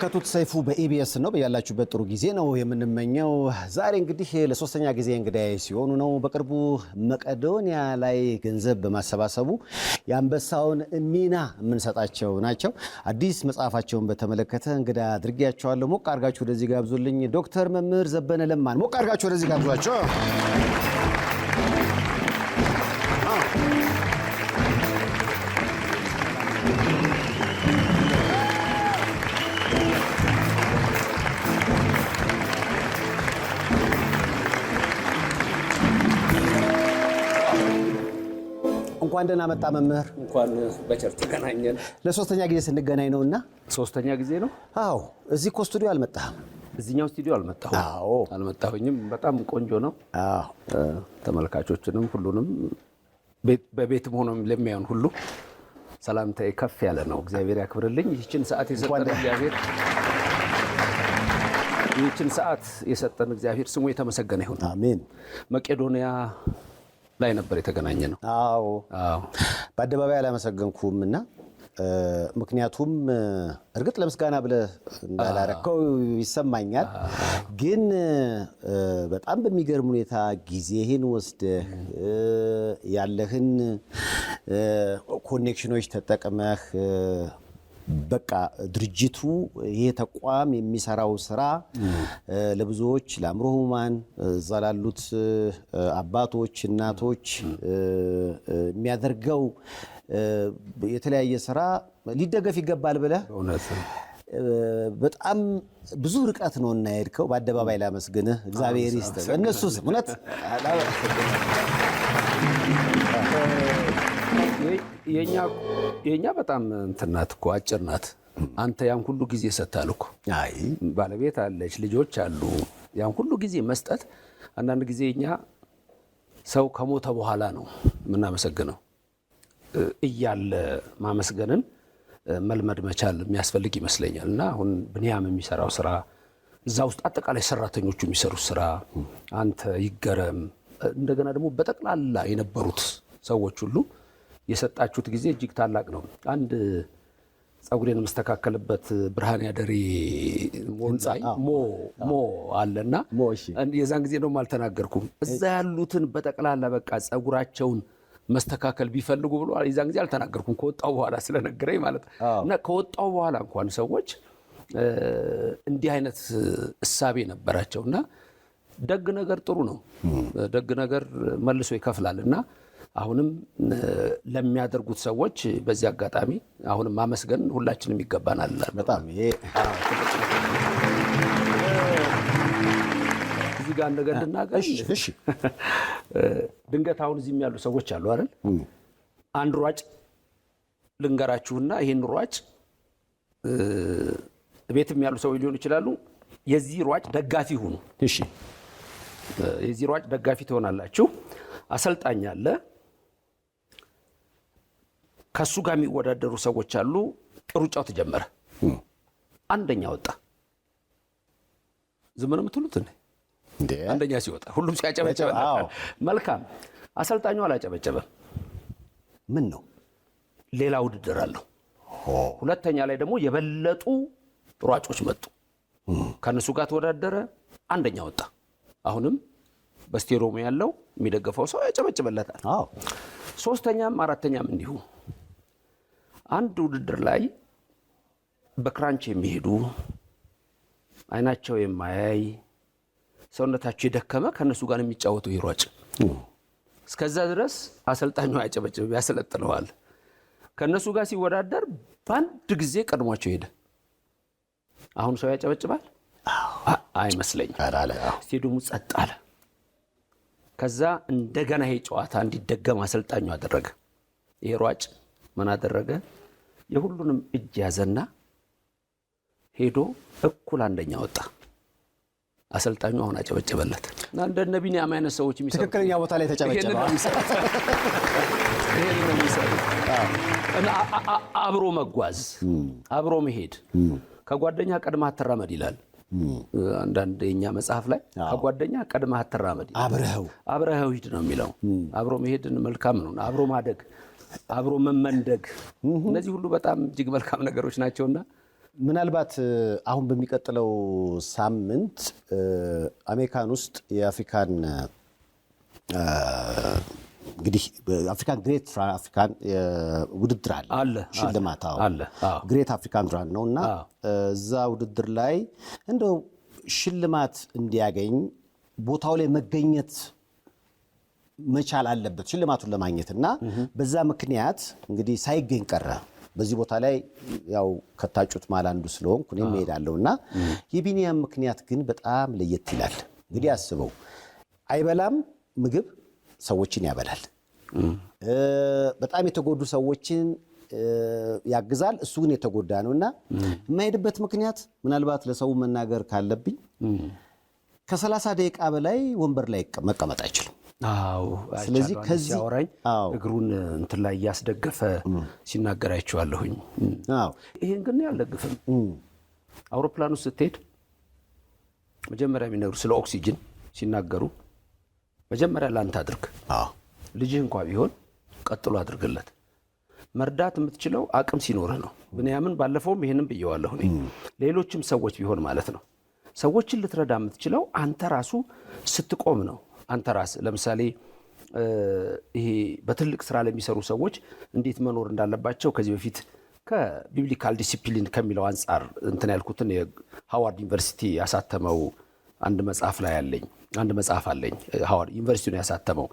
የምትመለከቱት ሰይፉ በኢቢኤስ ነው። በያላችሁበት ጥሩ ጊዜ ነው የምንመኘው። ዛሬ እንግዲህ ለሶስተኛ ጊዜ እንግዳይ ሲሆኑ ነው። በቅርቡ መቄዶንያ ላይ ገንዘብ በማሰባሰቡ የአንበሳውን ሚና የምንሰጣቸው ናቸው። አዲስ መጽሐፋቸውን በተመለከተ እንግዳ አድርጌያቸዋለሁ። ሞቅ አድርጋችሁ ወደዚህ ጋብዙልኝ። ዶክተር መምህር ዘበነ ለማን ሞቅ አድርጋችሁ ወደዚህ ጋብዟቸው። እንኳን ደህና መጣ መምህር። እንኳን በቸር ተገናኘን። ለሶስተኛ ጊዜ ስንገናኝ ነውና ሶስተኛ ጊዜ ነው። አዎ፣ እዚህ እኮ ስቱዲዮ አልመጣህም። እዚህኛው ስቱዲዮ አልመጣሁም። አዎ፣ አልመጣሁኝም። በጣም ቆንጆ ነው። አዎ፣ ተመልካቾችንም ሁሉንም በቤትም ሆኖ ለሚያዩን ሁሉ ሰላምታዬ ከፍ ያለ ነው። እግዚአብሔር ያክብርልኝ። ይህችን ሰዓት እግዚአብሔር ስሙ የተመሰገነ ይሁን። አሜን። መቄዶንያ ላይ ነበር የተገናኘ ነው። አዎ፣ በአደባባይ አላመሰገንኩምና ምክንያቱም እርግጥ ለምስጋና ብለህ እንዳላረከው ይሰማኛል። ግን በጣም በሚገርም ሁኔታ ጊዜህን ወስደህ ያለህን ኮኔክሽኖች ተጠቅመህ በቃ ድርጅቱ ይሄ ተቋም የሚሰራው ስራ ለብዙዎች ለአእምሮ ህሙማን እዛ ላሉት አባቶች እናቶች የሚያደርገው የተለያየ ስራ ሊደገፍ ይገባል ብለህ በጣም ብዙ ርቀት ነው እና የሄድከው። በአደባባይ ላመስግንህ። እግዚአብሔር ይስጥህ። እነሱስ እውነት የኛ በጣም እንትን ናት እኮ አጭር ናት። አንተ ያን ሁሉ ጊዜ ሰጥተሃል እኮ። አይ ባለቤት አለች፣ ልጆች አሉ። ያን ሁሉ ጊዜ መስጠት አንዳንድ ጊዜ እኛ ሰው ከሞተ በኋላ ነው የምናመሰግነው። እያለ ማመስገንን መልመድ መቻል የሚያስፈልግ ይመስለኛል። እና አሁን ብንያም የሚሰራው ስራ እዛ ውስጥ አጠቃላይ ሰራተኞቹ የሚሰሩት ስራ አንተ ይገረም። እንደገና ደግሞ በጠቅላላ የነበሩት ሰዎች ሁሉ የሰጣችሁት ጊዜ እጅግ ታላቅ ነው። አንድ ጸጉሬን መስተካከልበት ብርሃን ያደሪ ሞ አለና የዛን ጊዜ ነው አልተናገርኩም። እዛ ያሉትን በጠቅላላ በቃ ጸጉራቸውን መስተካከል ቢፈልጉ ብሎ የዛን ጊዜ አልተናገርኩም። ከወጣው በኋላ ስለነገረኝ ማለት እና ከወጣው በኋላ እንኳን ሰዎች እንዲህ አይነት እሳቤ ነበራቸውና ደግ ነገር ጥሩ ነው። ደግ ነገር መልሶ ይከፍላልና አሁንም ለሚያደርጉት ሰዎች በዚህ አጋጣሚ አሁንም ማመስገን ሁላችንም ይገባናል። በጣም ይሄ እዚህ ጋር ነገር ልናገር። እሺ፣ ድንገት አሁን እዚህም ያሉ ሰዎች አሉ አይደል? አንድ ሯጭ ልንገራችሁና ይሄን ሯጭ ቤትም ያሉ ሰዎች ሊሆኑ ይችላሉ። የዚህ ሯጭ ደጋፊ ሁኑ። እሺ፣ የዚህ ሯጭ ደጋፊ ትሆናላችሁ። አሰልጣኝ አለ፣ ከሱ ጋር የሚወዳደሩ ሰዎች አሉ። ሩጫው ተጀመረ። አንደኛ ወጣ። ዝም ነው የምትሉት እንዴ? አንደኛ ሲወጣ ሁሉም ሲያጨበጨበ መልካም። አሰልጣኙ አላጨበጨበም። ምን ነው? ሌላ ውድድር አለው። ሁለተኛ ላይ ደግሞ የበለጡ ሯጮች መጡ። ከነሱ ጋር ተወዳደረ። አንደኛ ወጣ። አሁንም በስቴዲየሙ ያለው የሚደገፈው ሰው ያጨበጭበለታል። ሶስተኛም አራተኛም እንዲሁ። አንድ ውድድር ላይ በክራንች የሚሄዱ አይናቸው የማያይ ሰውነታቸው የደከመ ከነሱ ጋር የሚጫወቱ ይሯጭ እስከዛ ድረስ አሰልጣኙ ያጨበጭብ ያሰለጥነዋል። ከነሱ ጋር ሲወዳደር በአንድ ጊዜ ቀድሟቸው ሄደ። አሁን ሰው ያጨበጭባል አይመስለኝም። ስቴዲየሙ ጸጥ አለ። ከዛ እንደገና ይሄ ጨዋታ እንዲደገም አሰልጣኙ አደረገ። ይሄ ሯጭ ምን አደረገ? የሁሉንም እጅ ያዘና ሄዶ እኩል አንደኛ ወጣ። አሰልጣኙ አሁን አጨበጨበለት። እና እንደ ቢንያም አይነት ሰዎች የሚሰሩ ትክክለኛ ቦታ ላይ ተጨበጨበ። ይሄን ነው የሚሰሩ። እና አብሮ መጓዝ፣ አብሮ መሄድ። ከጓደኛ ቀድመህ አትራመድ ይላል አንዳንድ የኛ መጽሐፍ ላይ። ከጓደኛ ቀድመህ አትራመድ፣ አብረኸው ሂድ ነው የሚለው። አብሮ መሄድን መልካም ነው። አብሮ ማደግ፣ አብሮ መመንደግ፣ እነዚህ ሁሉ በጣም እጅግ መልካም ነገሮች ናቸውና ምናልባት አሁን በሚቀጥለው ሳምንት አሜሪካን ውስጥ የአፍሪካን እንግዲህ አፍሪካን ግሬት አፍሪካን ውድድር አለ ሽልማት አለ ግሬት አፍሪካን ራን ነውና እዛ ውድድር ላይ እንደው ሽልማት እንዲያገኝ ቦታው ላይ መገኘት መቻል አለበት ሽልማቱን ለማግኘትና በዛ ምክንያት እንግዲህ ሳይገኝ ቀረ። በዚህ ቦታ ላይ ያው ከታጩት ማል አንዱ ስለሆንኩ እኔም እሄዳለሁና የቢኒያም ምክንያት ግን በጣም ለየት ይላል። እንግዲህ አስበው አይበላም ምግብ ሰዎችን ያበላል። በጣም የተጎዱ ሰዎችን ያግዛል። እሱ ግን የተጎዳ ነውና የማይሄድበት ምክንያት ምናልባት ለሰው መናገር ካለብኝ ከ30 ደቂቃ በላይ ወንበር ላይ መቀመጥ አይችልም። ስለዚህ ከዚህ አወራኝ እግሩን እንትን ላይ ያስደገፈ ሲናገር አይቼዋለሁኝ። ይሄን ግን ያልደግፍም። አውሮፕላኑ ስትሄድ መጀመሪያ የሚነግሩ ስለ ኦክሲጅን ሲናገሩ መጀመሪያ ላንተ አድርግ፣ ልጅህ እንኳን ቢሆን ቀጥሎ አድርግለት። መርዳት የምትችለው አቅም ሲኖርህ ነው። ብንያምን ባለፈውም ይሄንን ብየዋለሁ። ሌሎችም ሰዎች ቢሆን ማለት ነው። ሰዎችን ልትረዳ የምትችለው አንተ ራሱ ስትቆም ነው። አንተ ራስ ለምሳሌ ይሄ በትልቅ ስራ ለሚሰሩ ሰዎች እንዴት መኖር እንዳለባቸው ከዚህ በፊት ከቢብሊካል ዲሲፕሊን ከሚለው አንጻር እንትን ያልኩትን የሃዋርድ ዩኒቨርሲቲ ያሳተመው አንድ መጽሐፍ አለኝ። ሃዋርድ ዩኒቨርሲቲውን ያሳተመው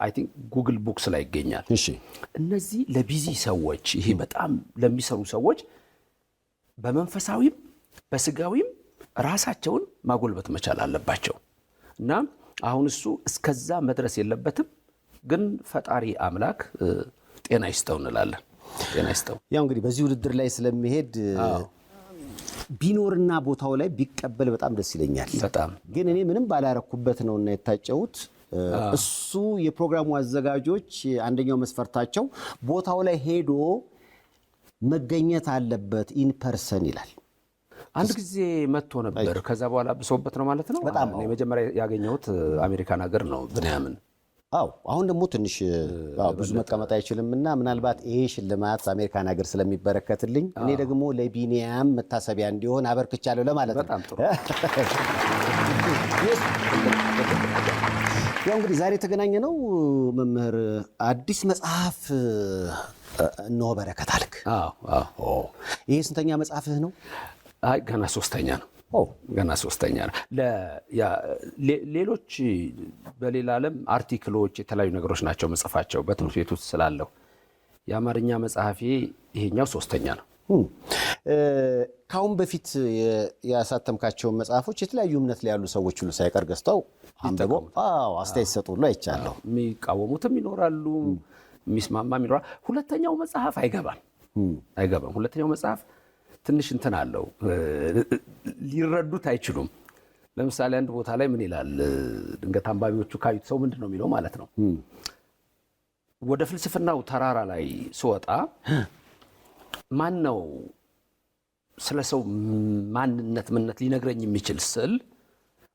አይ ቲንክ ጉግል ቡክስ ላይ ይገኛል። እነዚህ ለቢዚ ሰዎች ይሄ በጣም ለሚሰሩ ሰዎች በመንፈሳዊም በስጋዊም ራሳቸውን ማጎልበት መቻል አለባቸው እና አሁን እሱ እስከዛ መድረስ የለበትም። ግን ፈጣሪ አምላክ ጤና ይስጠው እንላለን። ጤና ይስጠው። ያው እንግዲህ በዚህ ውድድር ላይ ስለሚሄድ ቢኖርና ቦታው ላይ ቢቀበል በጣም ደስ ይለኛል። በጣም ግን እኔ ምንም ባላረኩበት ነውና የታጨሁት። እሱ የፕሮግራሙ አዘጋጆች አንደኛው መስፈርታቸው ቦታው ላይ ሄዶ መገኘት አለበት ኢን ፐርሰን ይላል። አንድ ጊዜ መጥቶ ነበር። ከዛ በኋላ ብሶበት ነው ማለት ነው። በጣም እኔ መጀመሪያ ያገኘሁት አሜሪካን ሀገር ነው ብንያምን። አሁን ደግሞ ትንሽ ብዙ መቀመጥ አይችልምና ምናልባት ይሄ ሽልማት አሜሪካን ሀገር ስለሚበረከትልኝ እኔ ደግሞ ለቢኒያም መታሰቢያ እንዲሆን አበርክቻለሁ ለማለት ነው። በጣም ጥሩ። ያው እንግዲህ ዛሬ የተገናኘ ነው መምህር አዲስ መጽሐፍ እነሆ በረከት አልክ። ይሄ ስንተኛ መጽሐፍህ ነው? ገና ሶስተኛ ነው። ገና ሶስተኛ ነው። ሌሎች በሌላ ዓለም አርቲክሎች የተለያዩ ነገሮች ናቸው መጽፋቸው በትምህርት ቤት ውስጥ ስላለሁ። የአማርኛ መጽሐፌ ይሄኛው ሶስተኛ ነው። ካሁን በፊት ያሳተምካቸውን መጽሐፎች የተለያዩ እምነት ላይ ያሉ ሰዎች ሁሉ ሳይቀር ገዝተው አንብበው አስተያየት ሰጡ ሁሉ አይቻለሁ። የሚቃወሙትም ይኖራሉ፣ የሚስማማም ይኖራል። ሁለተኛው መጽሐፍ አይገባም። ሁለተኛው መጽሐፍ ትንሽ እንትን አለው፣ ሊረዱት አይችሉም። ለምሳሌ አንድ ቦታ ላይ ምን ይላል? ድንገት አንባቢዎቹ ካዩት ሰው ምንድን ነው የሚለው ማለት ነው። ወደ ፍልስፍናው ተራራ ላይ ስወጣ ማን ነው ስለ ሰው ማንነት ምንነት ሊነግረኝ የሚችል ስል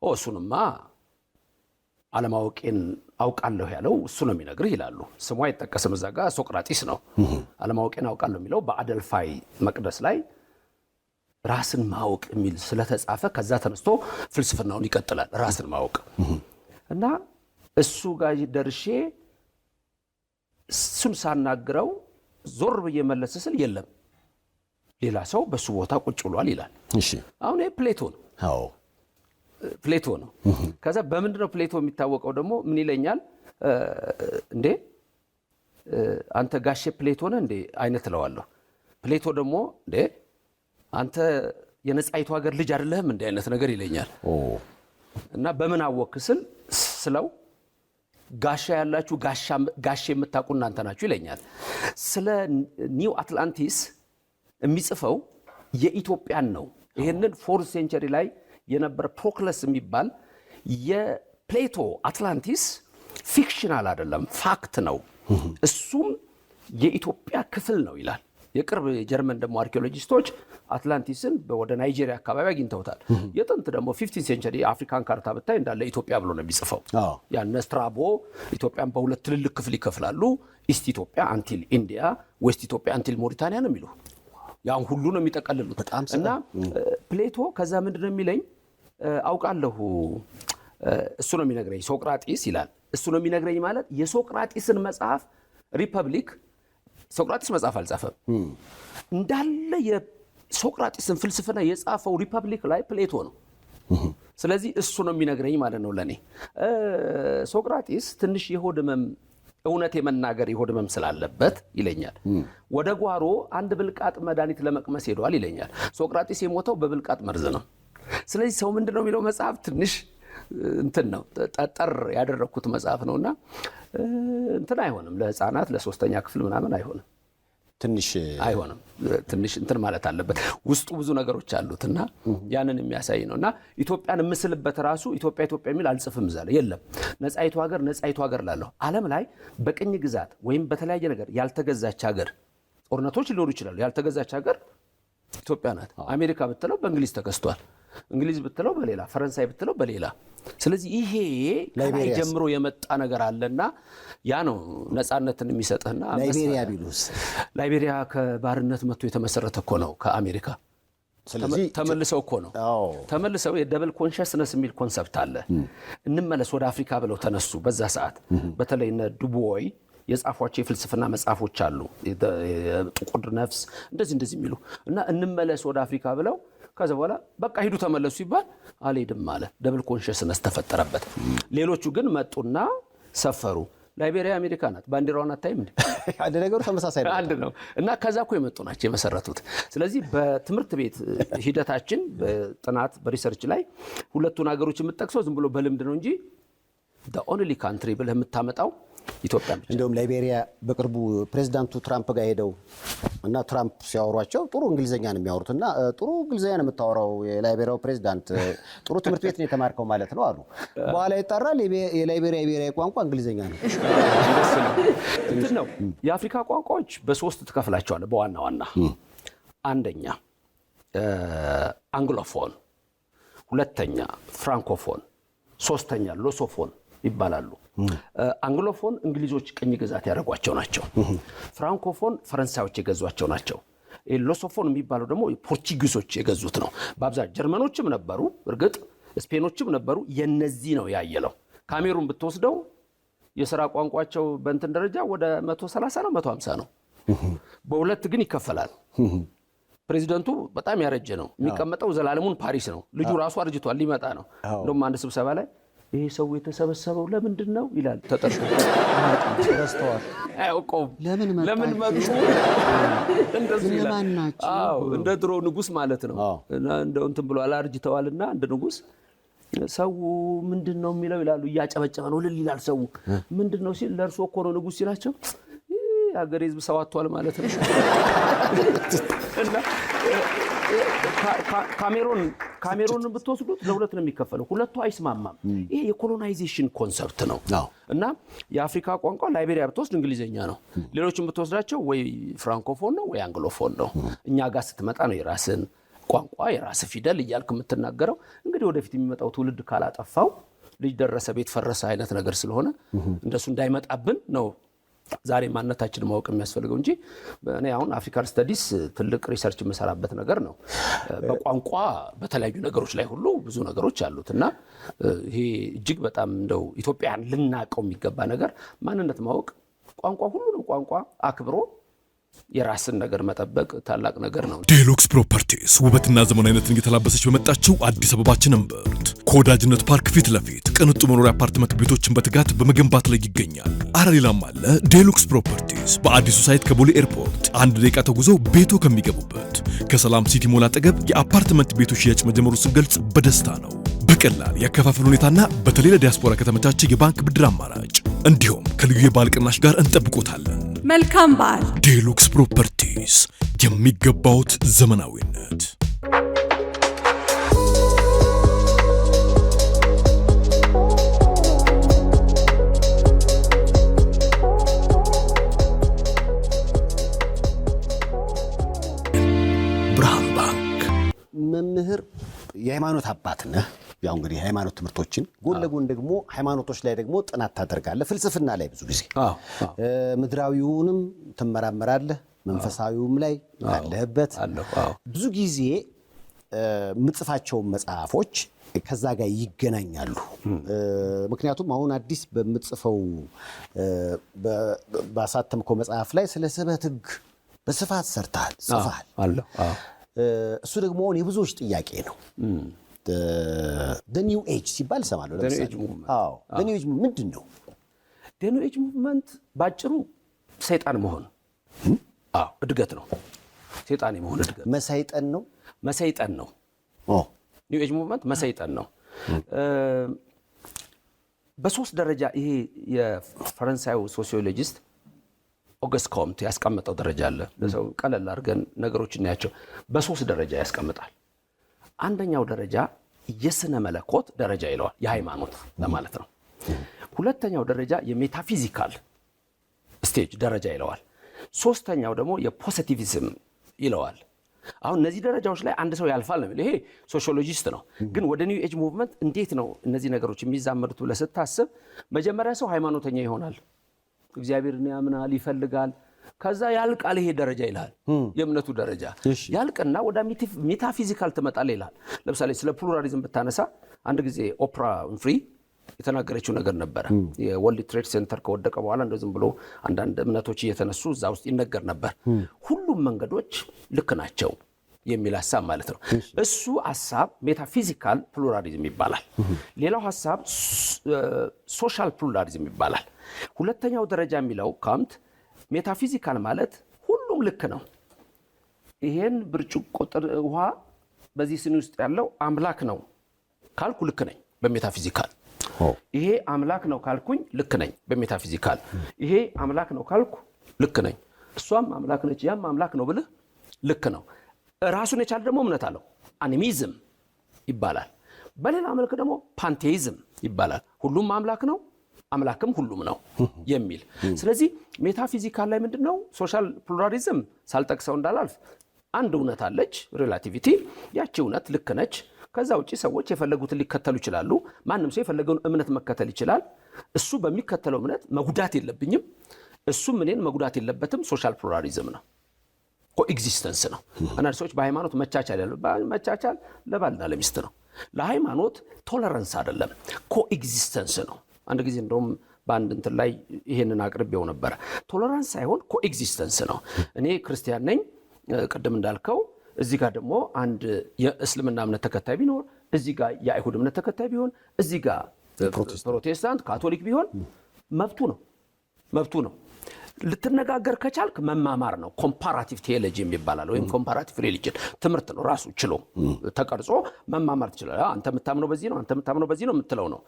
እሱንማ አለማወቄን አውቃለሁ ያለው እሱ ነው የሚነግርህ ይላሉ። ስሙ አይጠቀስም እዛ ጋር ሶቅራጢስ ነው። አለማወቄን አውቃለሁ የሚለው በአደልፋይ መቅደስ ላይ ራስን ማወቅ የሚል ስለተጻፈ ከዛ ተነስቶ ፍልስፍናውን ይቀጥላል። ራስን ማወቅ እና እሱ ጋር ደርሼ እሱን ሳናግረው ዞር ብዬ መለስ ስል የለም ሌላ ሰው በሱ ቦታ ቁጭ ብሏል ይላል። አሁን ይሄ ፕሌቶ ነው። ከዛ በምንድነው ፕሌቶ የሚታወቀው ደግሞ ምን ይለኛል? እንዴ አንተ ጋሼ ፕሌቶ ነህ እንዴ አይነት እለዋለሁ። ፕሌቶ ደግሞ እንዴ አንተ የነጻይቱ ሀገር ልጅ አይደለህም እንደ አይነት ነገር ይለኛል። እና በምን አወክ ስለው ጋሻ ያላችሁ ጋሼ የምታውቁ እናንተ ናችሁ ይለኛል። ስለ ኒው አትላንቲስ የሚጽፈው የኢትዮጵያን ነው። ይሄንን 4th ሴንቸሪ ላይ የነበረ ፕሮክለስ የሚባል የፕሌቶ አትላንቲስ ፊክሽናል አይደለም፣ ፋክት ነው። እሱም የኢትዮጵያ ክፍል ነው ይላል። የቅርብ የጀርመን ደግሞ አርኪኦሎጂስቶች አትላንቲስን ወደ ናይጄሪያ አካባቢ አግኝተውታል። የጥንት ደግሞ 15th ሴንቸሪ የአፍሪካን ካርታ ብታይ እንዳለ ኢትዮጵያ ብሎ ነው የሚጽፈው። ያን ስትራቦ ኢትዮጵያን በሁለት ትልልቅ ክፍል ይከፍላሉ። ኢስት ኢትዮጵያ አንቲል ኢንዲያ፣ ዌስት ኢትዮጵያ አንቲል ሞሪታኒያ ነው የሚሉ ያን ሁሉ ነው የሚጠቀልሉት። እና ፕሌቶ ከዛ ምንድነው የሚለኝ አውቃለሁ እሱ ነው የሚነግረኝ ሶቅራጢስ ይላል። እሱ ነው የሚነግረኝ ማለት የሶቅራጢስን መጽሐፍ ሪፐብሊክ ሶቅራጢስ መጽሐፍ አልጻፈም። እንዳለ የሶቅራጢስን ፍልስፍና የጻፈው ሪፐብሊክ ላይ ፕሌቶ ነው። ስለዚህ እሱ ነው የሚነግረኝ ማለት ነው ለኔ። ሶቅራጢስ ትንሽ የሆድ ህመም እውነት የመናገር የሆድ ህመም ስላለበት ይለኛል ወደ ጓሮ አንድ ብልቃጥ መድኃኒት ለመቅመስ ሄዷል ይለኛል። ሶቅራጢስ የሞተው በብልቃጥ መርዝ ነው። ስለዚህ ሰው ምንድነው የሚለው መጽሐፍ ትንሽ እንትን ነው ጠጠር ያደረኩት መጽሐፍ ነውና እንትን አይሆንም ለህፃናት ለሶስተኛ ክፍል ምናምን አይሆንም። ትንሽ አይሆንም ትንሽ እንትን ማለት አለበት። ውስጡ ብዙ ነገሮች አሉትና ያንን የሚያሳይ ነውና ኢትዮጵያን ምስልበት ራሱ ኢትዮጵያ የሚል አልጽፍም ዛለ የለም። ነፃይቱ ሀገር ላለሁ ዓለም ላይ በቅኝ ግዛት ወይም በተለያየ ነገር ያልተገዛች ሀገር ጦርነቶች ሊኖሩ ይችላሉ። ያልተገዛች ሀገር ኢትዮጵያ ናት። አሜሪካ ብትለው በእንግሊዝ ተከስቷል። እንግሊዝ ብትለው በሌላ፣ ፈረንሳይ ብትለው በሌላ። ስለዚህ ይሄ ከላይ ጀምሮ የመጣ ነገር አለና ያ ነው ነፃነትን የሚሰጥህና ላይቤሪያ ቢሉስ ላይቤሪያ ከባርነት መጥቶ የተመሰረተ እኮ ነው ከአሜሪካ። ስለዚህ ተመልሰው እኮ ነው ተመልሰው የደብል ኮንሽስነስ የሚል ኮንሰፕት አለ። እንመለስ ወደ አፍሪካ ብለው ተነሱ። በዛ ሰዓት በተለይ እነ ዱቦይ የጻፏቸው የፍልስፍና መጽሐፎች አሉ ጥቁር ነፍስ እንደዚህ የሚሉ እና እንመለስ ወደ አፍሪካ ብለው ከዛ በኋላ በቃ ሂዱ ተመለሱ ይባል አልሄድም ማለት ደብል ኮንሽስነስ ተፈጠረበት። ሌሎቹ ግን መጡና ሰፈሩ። ላይቤሪያ አሜሪካ ናት። ባንዲራዋን አታይም እንዴ? አንድ ነገሩ ተመሳሳይ ነው። አንድ ነው። እና ከዛ እኮ የመጡ ናቸው የመሰረቱት። ስለዚህ በትምህርት ቤት ሂደታችን በጥናት በሪሰርች ላይ ሁለቱን ሀገሮች የምትጠቅሰው ዝም ብሎ በልምድ ነው እንጂ the only country ብለህ የምታመጣው ኢትዮጵያ ብቻ። እንደውም ላይቤሪያ በቅርቡ ፕሬዝዳንቱ ትራምፕ ጋር ሄደው እና ትራምፕ ሲያወሯቸው ጥሩ እንግሊዘኛ ነው የሚያወሩትና ጥሩ እንግሊዘኛ ነው የምታወራው የላይቤሪያው ፕሬዝዳንት ጥሩ ትምህርት ቤት ነው የተማርከው ማለት ነው አሉ። በኋላ ይጣራል የላይቤሪያ ብሔራዊ ቋንቋ እንግሊዘኛ ነው። እንትን ነው የአፍሪካ ቋንቋዎች በሶስት ትከፍላቸዋለህ በዋና ዋና። አንደኛ አንግሎፎን፣ ሁለተኛ ፍራንኮፎን፣ ሶስተኛ ሎሶፎን ይባላሉ። አንግሎፎን እንግሊዞች ቅኝ ግዛት ያደረጓቸው ናቸው። ፍራንኮፎን ፈረንሳዮች የገዟቸው ናቸው። ሎሶፎን የሚባለው ደግሞ ፖርቹጊዞች የገዙት ነው። በአብዛኛው ጀርመኖችም ነበሩ፣ እርግጥ ስፔኖችም ነበሩ። የነዚህ ነው ያየለው። ካሜሩን ብትወስደው የሥራ ቋንቋቸው በእንትን ደረጃ ወደ 130 ነው 150 ነው። በሁለት ግን ይከፈላል። ፕሬዚደንቱ በጣም ያረጀ ነው የሚቀመጠው ዘላለሙን ፓሪስ ነው። ልጁ ራሱ አርጅቷል ሊመጣ ነው። እንደውም አንድ ስብሰባ ላይ ይሄ ሰው የተሰበሰበው ለምንድን ነው ይላል ተጠርቶ ረስተዋል። አያውቀውም ለምን መጡ እንደዚህ ይላል። አዎ እንደ ድሮ ንጉስ ማለት ነው። እና እንደው እንትን ብሎ አላርጅተዋልና እንደ ንጉስ ሰው ምንድነው የሚለው ይላሉ። እያጨበጨበ ነው ልል ይላል ሰው። ምንድነው ሲል ለርሶ እኮ ነው ንጉስ ሲላቸው አገሬ ህዝብ ሰው አጥቷል ማለት ነው። እና ካሜሩን ብትወስዱት ለሁለት ነው የሚከፈለው። ሁለቱ አይስማማም። ይሄ የኮሎናይዜሽን ኮንሰፕት ነው። እና የአፍሪካ ቋንቋ ላይቤሪያ ብትወስድ እንግሊዘኛ ነው። ሌሎችም ብትወስዳቸው ወይ ፍራንኮፎን ነው ወይ አንግሎፎን ነው። እኛ ጋር ስትመጣ ነው የራስን ቋንቋ የራስ ፊደል እያልክ የምትናገረው። እንግዲህ ወደፊት የሚመጣው ትውልድ ካላጠፋው ልጅ ደረሰ ቤት ፈረሰ አይነት ነገር ስለሆነ እንደሱ እንዳይመጣብን ነው ዛሬ ማንነታችን ማወቅ የሚያስፈልገው እንጂ እኔ አሁን አፍሪካን ስተዲስ ትልቅ ሪሰርች የምሰራበት ነገር ነው። በቋንቋ በተለያዩ ነገሮች ላይ ሁሉ ብዙ ነገሮች አሉትና ይሄ እጅግ በጣም እንደው ኢትዮጵያን ልናቀው የሚገባ ነገር ማንነት ማወቅ፣ ቋንቋ ሁሉንም ቋንቋ አክብሮ የራስን ነገር መጠበቅ ታላቅ ነገር ነው። ዴሉክስ ፕሮፐርቲስ ውበትና ዘመናዊነትን እየተላበሰች በመጣችው አዲስ አበባችን እምብርት ከወዳጅነት ፓርክ ፊት ለፊት ቅንጡ መኖሪያ አፓርትመንት ቤቶችን በትጋት በመገንባት ላይ ይገኛል። ሌላም አለ። ዴሉክስ ፕሮፐርቲስ በአዲሱ ሳይት ከቦሌ ኤርፖርት 1 ደቂቃ ተጉዞ ቤቶ ከሚገቡበት ከሰላም ሲቲ ሞል አጠገብ የአፓርትመንት ቤቶች ሽያጭ መጀመሩ ስንገልጽ በደስታ ነው። በቀላል ያከፋፈል ሁኔታና በተለይ ለዲያስፖራ ከተመቻቸ የባንክ ብድር አማራጭ እንዲሁም ከልዩ የበዓል ቅናሽ ጋር እንጠብቆታለን። መልካም በዓል። ዴሉክስ ፕሮፐርቲስ የሚገባውት ዘመናዊነት። ብርሃን ባንክ። መምህር የሃይማኖት አባት ነህ። ያው እንግዲህ ሃይማኖት ትምህርቶችን ጎን ለጎን ደግሞ ሃይማኖቶች ላይ ደግሞ ጥናት ታደርጋለህ። ፍልስፍና ላይ ብዙ ጊዜ ምድራዊውንም ትመራመራለህ፣ መንፈሳዊውም ላይ አለህበት። ብዙ ጊዜ ምጽፋቸው መጽሐፎች ከዛ ጋር ይገናኛሉ። ምክንያቱም አሁን አዲስ በምጽፈው ባሳተምከው መጽሐፍ ላይ ስለ ስበት ሕግ በስፋት ሰርተሃል፣ ጽፈሃል። እሱ ደግሞ የብዙዎች ጥያቄ ነው። ኒው ኤጅ ሲባል እሰማለሁ። ለምሳሌ ኒው ኤጅ ምንድን ነው? ኒው ኤጅ ሙቭመንት ባጭሩ ሰይጣን መሆን እድገት ነው። ሰይጣን የመሆን እድገት መሰይጠን ነው። ኒው ኤጅ ሙቭመንት መሰይጠን ነው። በሶስት ደረጃ ይሄ የፈረንሳዩ ሶሲዮሎጂስት ኦገስት ኮምት ያስቀመጠው ደረጃ አለ። ለሰው ቀለል አድርገን ነገሮች እናያቸው። በሶስት ደረጃ ያስቀምጣል። አንደኛው ደረጃ የስነ መለኮት ደረጃ ይለዋል፣ የሃይማኖት ለማለት ነው። ሁለተኛው ደረጃ የሜታፊዚካል ስቴጅ ደረጃ ይለዋል። ሶስተኛው ደግሞ የፖዚቲቪዝም ይለዋል። አሁን እነዚህ ደረጃዎች ላይ አንድ ሰው ያልፋል ነው። ይሄ ሶሺዮሎጂስት ነው። ግን ወደ ኒው ኤጅ ሙቭመንት እንዴት ነው እነዚህ ነገሮች የሚዛመዱት ብለህ ስታስብ መጀመሪያ ሰው ሃይማኖተኛ ይሆናል፣ እግዚአብሔርን ያምናል፣ ይፈልጋል። ከዛ ያልቃል። ይሄ ደረጃ ይላል፣ የእምነቱ ደረጃ ያልቅና ወደ ሜታፊዚካል ትመጣለህ ይላል። ለምሳሌ ስለ ፕሉራሊዝም ብታነሳ አንድ ጊዜ ኦፕራ ዊንፍሪ የተናገረችው ነገር ነበረ። የወርልድ ትሬድ ሴንተር ከወደቀ በኋላ እንደው ዝም ብሎ አንዳንድ እምነቶች እየተነሱ እዛ ውስጥ ይነገር ነበር። ሁሉም መንገዶች ልክ ናቸው የሚል ሐሳብ ማለት ነው። እሱ ሐሳብ ሜታፊዚካል ፕሉራሊዝም ይባላል። ሌላው ሐሳብ ሶሻል ፕሉራሊዝም ይባላል። ሁለተኛው ደረጃ የሚለው ካምት ሜታፊዚካል ማለት ሁሉም ልክ ነው። ይሄን ብርጭቆ ውሃ በዚህ ስኒ ውስጥ ያለው አምላክ ነው ካልኩ ልክ ነኝ በሜታፊዚካል። ይሄ አምላክ ነው ካልኩኝ ልክ ነኝ በሜታፊዚካል። ይሄ አምላክ ነው ካልኩ ልክ ነኝ። እሷም አምላክ ነች፣ ያም አምላክ ነው ብልህ ልክ ነው። ራሱን የቻለ ደግሞ እምነት አለው፣ አኒሚዝም ይባላል። በሌላ መልክ ደግሞ ፓንቴይዝም ይባላል። ሁሉም አምላክ ነው፣ አምላክም ሁሉም ነው የሚል። ስለዚህ ሜታፊዚካል ላይ ምንድነው ሶሻል ፕሉራሊዝም ሳልጠቅሰው እንዳላልፍ አንድ እውነት አለች፣ ሪላቲቪቲ። ያቺ እውነት ልክ ነች። ከዛ ውጪ ሰዎች የፈለጉትን ሊከተሉ ይችላሉ። ማንም ሰው የፈለገውን እምነት መከተል ይችላል። እሱ በሚከተለው እምነት መጉዳት የለብኝም፣ እሱም እኔን መጉዳት የለበትም። ሶሻል ፕሉራሊዝም ነው፣ ኮኤግዚስተንስ ነው። አንዳንድ ሰዎች በሃይማኖት መቻቻል ያለው መቻቻል ለባልና ለሚስት ነው። ለሃይማኖት ቶለረንስ አይደለም፣ ኮኤግዚስተንስ ነው። አንድ ጊዜ እንደውም በአንድ እንትን ላይ ይሄንን አቅርቤው ነበረ። ቶለረንስ ሳይሆን ኮኤግዚስተንስ ነው። እኔ ክርስቲያን ነኝ ቅድም እንዳልከው፣ እዚህ ጋር ደግሞ አንድ የእስልምና እምነት ተከታይ ቢኖር፣ እዚህ ጋር የአይሁድ እምነት ተከታይ ቢሆን፣ እዚህ ጋር ፕሮቴስታንት ካቶሊክ ቢሆን መብቱ ነው። ልትነጋገር ከቻልክ መማማር ነው። ኮምፓራቲቭ ቴዎሎጂ የሚባላል ወይም ኮምፓራቲቭ ሪሊጅን ትምህርት ነው። ራሱ ችሎ ተቀርጾ መማማር ትችላለህ። አንተ የምታምነው በዚህ ነው፣ አንተ የምታምነው በዚህ ነው የምትለው ነው።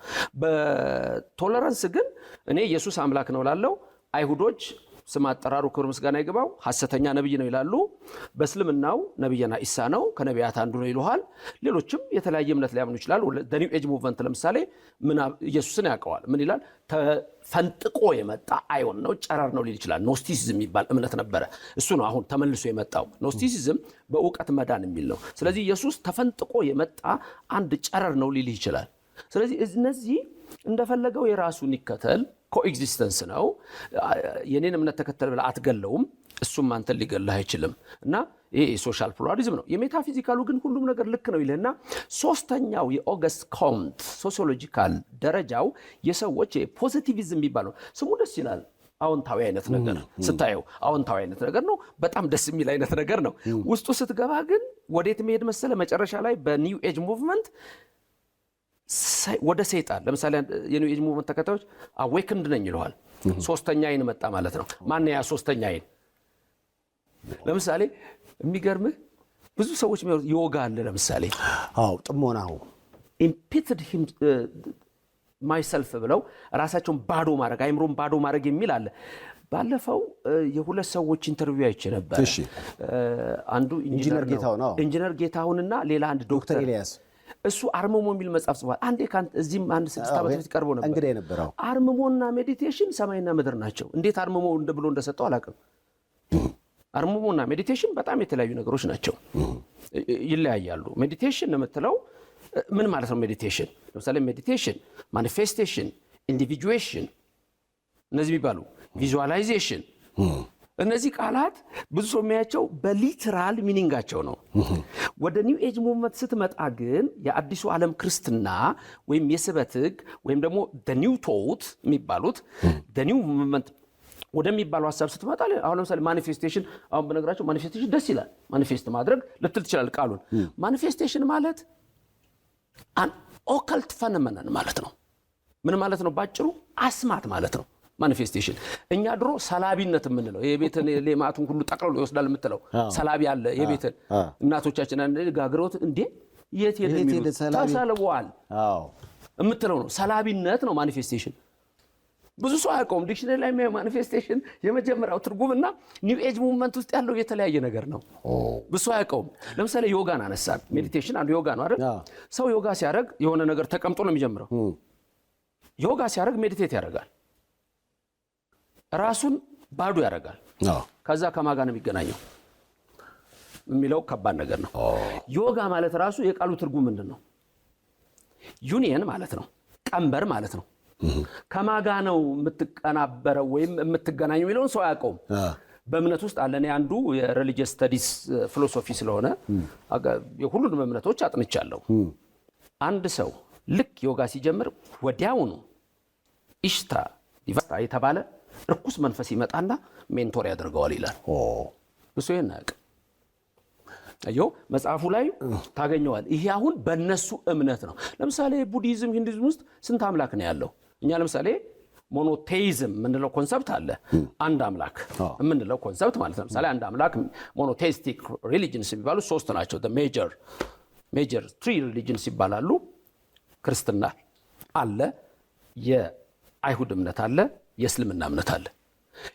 በቶለረንስ ግን እኔ ኢየሱስ አምላክ ነው ላለው፣ አይሁዶች ስም አጠራሩ ክብር ምስጋና ይግባው ሐሰተኛ ነብይ ነው ይላሉ። በእስልምናው ነብይና ኢሳ ነው ከነቢያት አንዱ ነው ይሉሃል። ሌሎችም የተለያየ እምነት ሊያምኑ ይችላሉ። ኒው ኤጅ ሙቭመንት ለምሳሌ ኢየሱስን ያውቀዋል። ምን ይላል? ተፈንጥቆ የመጣ አይሆን ነው፣ ጨረር ነው ሊል ይችላል። ኖስቲሲዝም የሚባል እምነት ነበረ። እሱ ነው አሁን ተመልሶ የመጣው። ኖስቲሲዝም በእውቀት መዳን የሚል ነው። ስለዚህ ኢየሱስ ተፈንጥቆ የመጣ አንድ ጨረር ነው ሊል ይችላል። ስለዚህ እነዚህ እንደፈለገው የራሱን ይከተል፣ ኮኤግዚስተንስ ነው። የኔን እምነት ተከተል ብለህ አትገለውም፣ እሱም አንተን ሊገልህ አይችልም። እና ይሄ ሶሻል ፕሉራሊዝም ነው። የሜታፊዚካሉ ግን ሁሉም ነገር ልክ ነው ይልህና ሶስተኛው የኦገስት ኮምት ሶሲዮሎጂካል ደረጃው የሰዎች ፖዚቲቪዝም የሚባለው ስሙ ደስ ይላል። አዎንታዊ አይነት ነገር ስታየው አዎንታዊ አይነት ነገር ነው። በጣም ደስ የሚል አይነት ነገር ነው። ውስጡ ስትገባ ግን ወዴት መሄድ መሰለ? መጨረሻ ላይ በኒው ኤጅ ሙቭመንት ወደ ሰይጣን። ለምሳሌ የኒው ኤጅ ሙቭመንት ተከታዮች አዌክንድ ነኝ ይለዋል። ሶስተኛ አይን መጣ ማለት ነው። ማን ያ ሶስተኛ አይን? ለምሳሌ የሚገርምህ ብዙ ሰዎች ዮጋ አለ። ለምሳሌ ጥሞናው ኢምፒትድ ማይሰልፍ ብለው ራሳቸውን ባዶ ማድረግ፣ አይምሮን ባዶ ማድረግ የሚል አለ። ባለፈው የሁለት ሰዎች ኢንተርቪው አይቼ ነበር። አንዱ ኢንጂነር ጌታሁንና ሌላ አንድ ዶክተር ኤልያስ። እሱ አርምሞ የሚል መጽሐፍ ጽፏል። አንዴ እዚህም አንድ 6 ዓመት በፊት ቀርቦ ነበር። አርምሞና ሜዲቴሽን ሰማይና ምድር ናቸው። እንዴት አርምሞ ብሎ እንደሰጠው አላውቅም። አርምሞና ሜዲቴሽን በጣም የተለያዩ ነገሮች ናቸው፣ ይለያያሉ። ሜዲቴሽን የምትለው ምን ማለት ነው? ሜዲቴሽን ለምሳሌ ሜዲቴሽን፣ ማኒፌስቴሽን፣ ኢንዲቪጁዌሽን፣ እነዚህ የሚባሉ ቪዥዋላይዜሽን፣ እነዚህ ቃላት ብዙ ሰው የሚያቸው በሊትራል ሚኒንጋቸው ነው። ወደ ኒው ኤጅ ሙቭመንት ስትመጣ ግን የአዲሱ ዓለም ክርስትና ወይም የስበት ሕግ ወይም ደግሞ ኒው ቶት የሚባሉት ኒው ሙቭመንት ወደሚባለው ሀሳብ ስትመጣ አሁን ለምሳሌ ማኒፌስቴሽን አሁን በነገራቸው ማኒፌስቴሽን ደስ ይላል። ማኒፌስት ማድረግ ልትል ትችላል ቃሉን። ማኒፌስቴሽን ማለት አን ኦከልት ፈነመነን ማለት ነው። ምን ማለት ነው? ባጭሩ አስማት ማለት ነው ማኒፌስቴሽን። እኛ ድሮ ሰላቢነት የምንለው የቤትን ሌማቱን ሁሉ ጠቅልሎ ይወስዳል የምትለው ሰላቢ አለ። የቤትን እናቶቻችን ጋግረውት እንዴ የት ሄደ ተሰልቧል የምትለው ነው። ሰላቢነት ነው ማኒፌስቴሽን። ብዙ ሰው አያውቀውም። ዲክሽነሪ ላይ የሚያየው ማኒፌስቴሽን የመጀመሪያው ትርጉምና ኒው ኤጅ ሙቭመንት ውስጥ ያለው የተለያየ ነገር ነው። ብዙ ሰው አያውቀውም። ለምሳሌ ዮጋን አነሳን። ሜዲቴሽን አንዱ ዮጋ ነው አይደል? ሰው ዮጋ ሲያደርግ የሆነ ነገር ተቀምጦ ነው የሚጀምረው። ዮጋ ሲያደርግ ሜዲቴት ያደርጋል። ራሱን ባዶ ያደርጋል። ከዛ ከማጋ ነው የሚገናኘው የሚለው ከባድ ነገር ነው። ዮጋ ማለት ራሱ የቃሉ ትርጉም ምንድን ነው? ዩኒየን ማለት ነው። ቀንበር ማለት ነው። ከማጋ ነው የምትቀናበረው ወይም የምትገናኘው የሚለውን ሰው አያውቀውም። በእምነት ውስጥ አለ። እኔ አንዱ የሪሊጂየስ ስተዲስ ፊሎሶፊ ስለሆነ የሁሉንም እምነቶች አጥንቻለሁ። አንድ ሰው ልክ ዮጋ ሲጀምር ወዲያውኑ ኢሽታ የተባለ ርኩስ መንፈስ ይመጣና ሜንቶር ያደርገዋል ይላል። እሱ ይሄን አያውቅም። አየው መጽሐፉ ላይ ታገኘዋል። ይሄ አሁን በእነሱ እምነት ነው። ለምሳሌ ቡዲዝም፣ ሂንዱይዝም ውስጥ ስንት አምላክ ነው ያለው? እኛ ለምሳሌ ሞኖቴይዝም የምንለው ኮንሰፕት አለ። አንድ አምላክ የምንለው ኮንሰፕት ማለት ነው። ለምሳሌ አንድ አምላክ ሞኖቴይስቲክ ሪሊጅንስ የሚባሉ 3 ናቸው። ሜጀር 3 ሪሊጅንስ ይባላሉ። ክርስትና አለ፣ የአይሁድ እምነት አለ፣ የእስልምና እምነት አለ።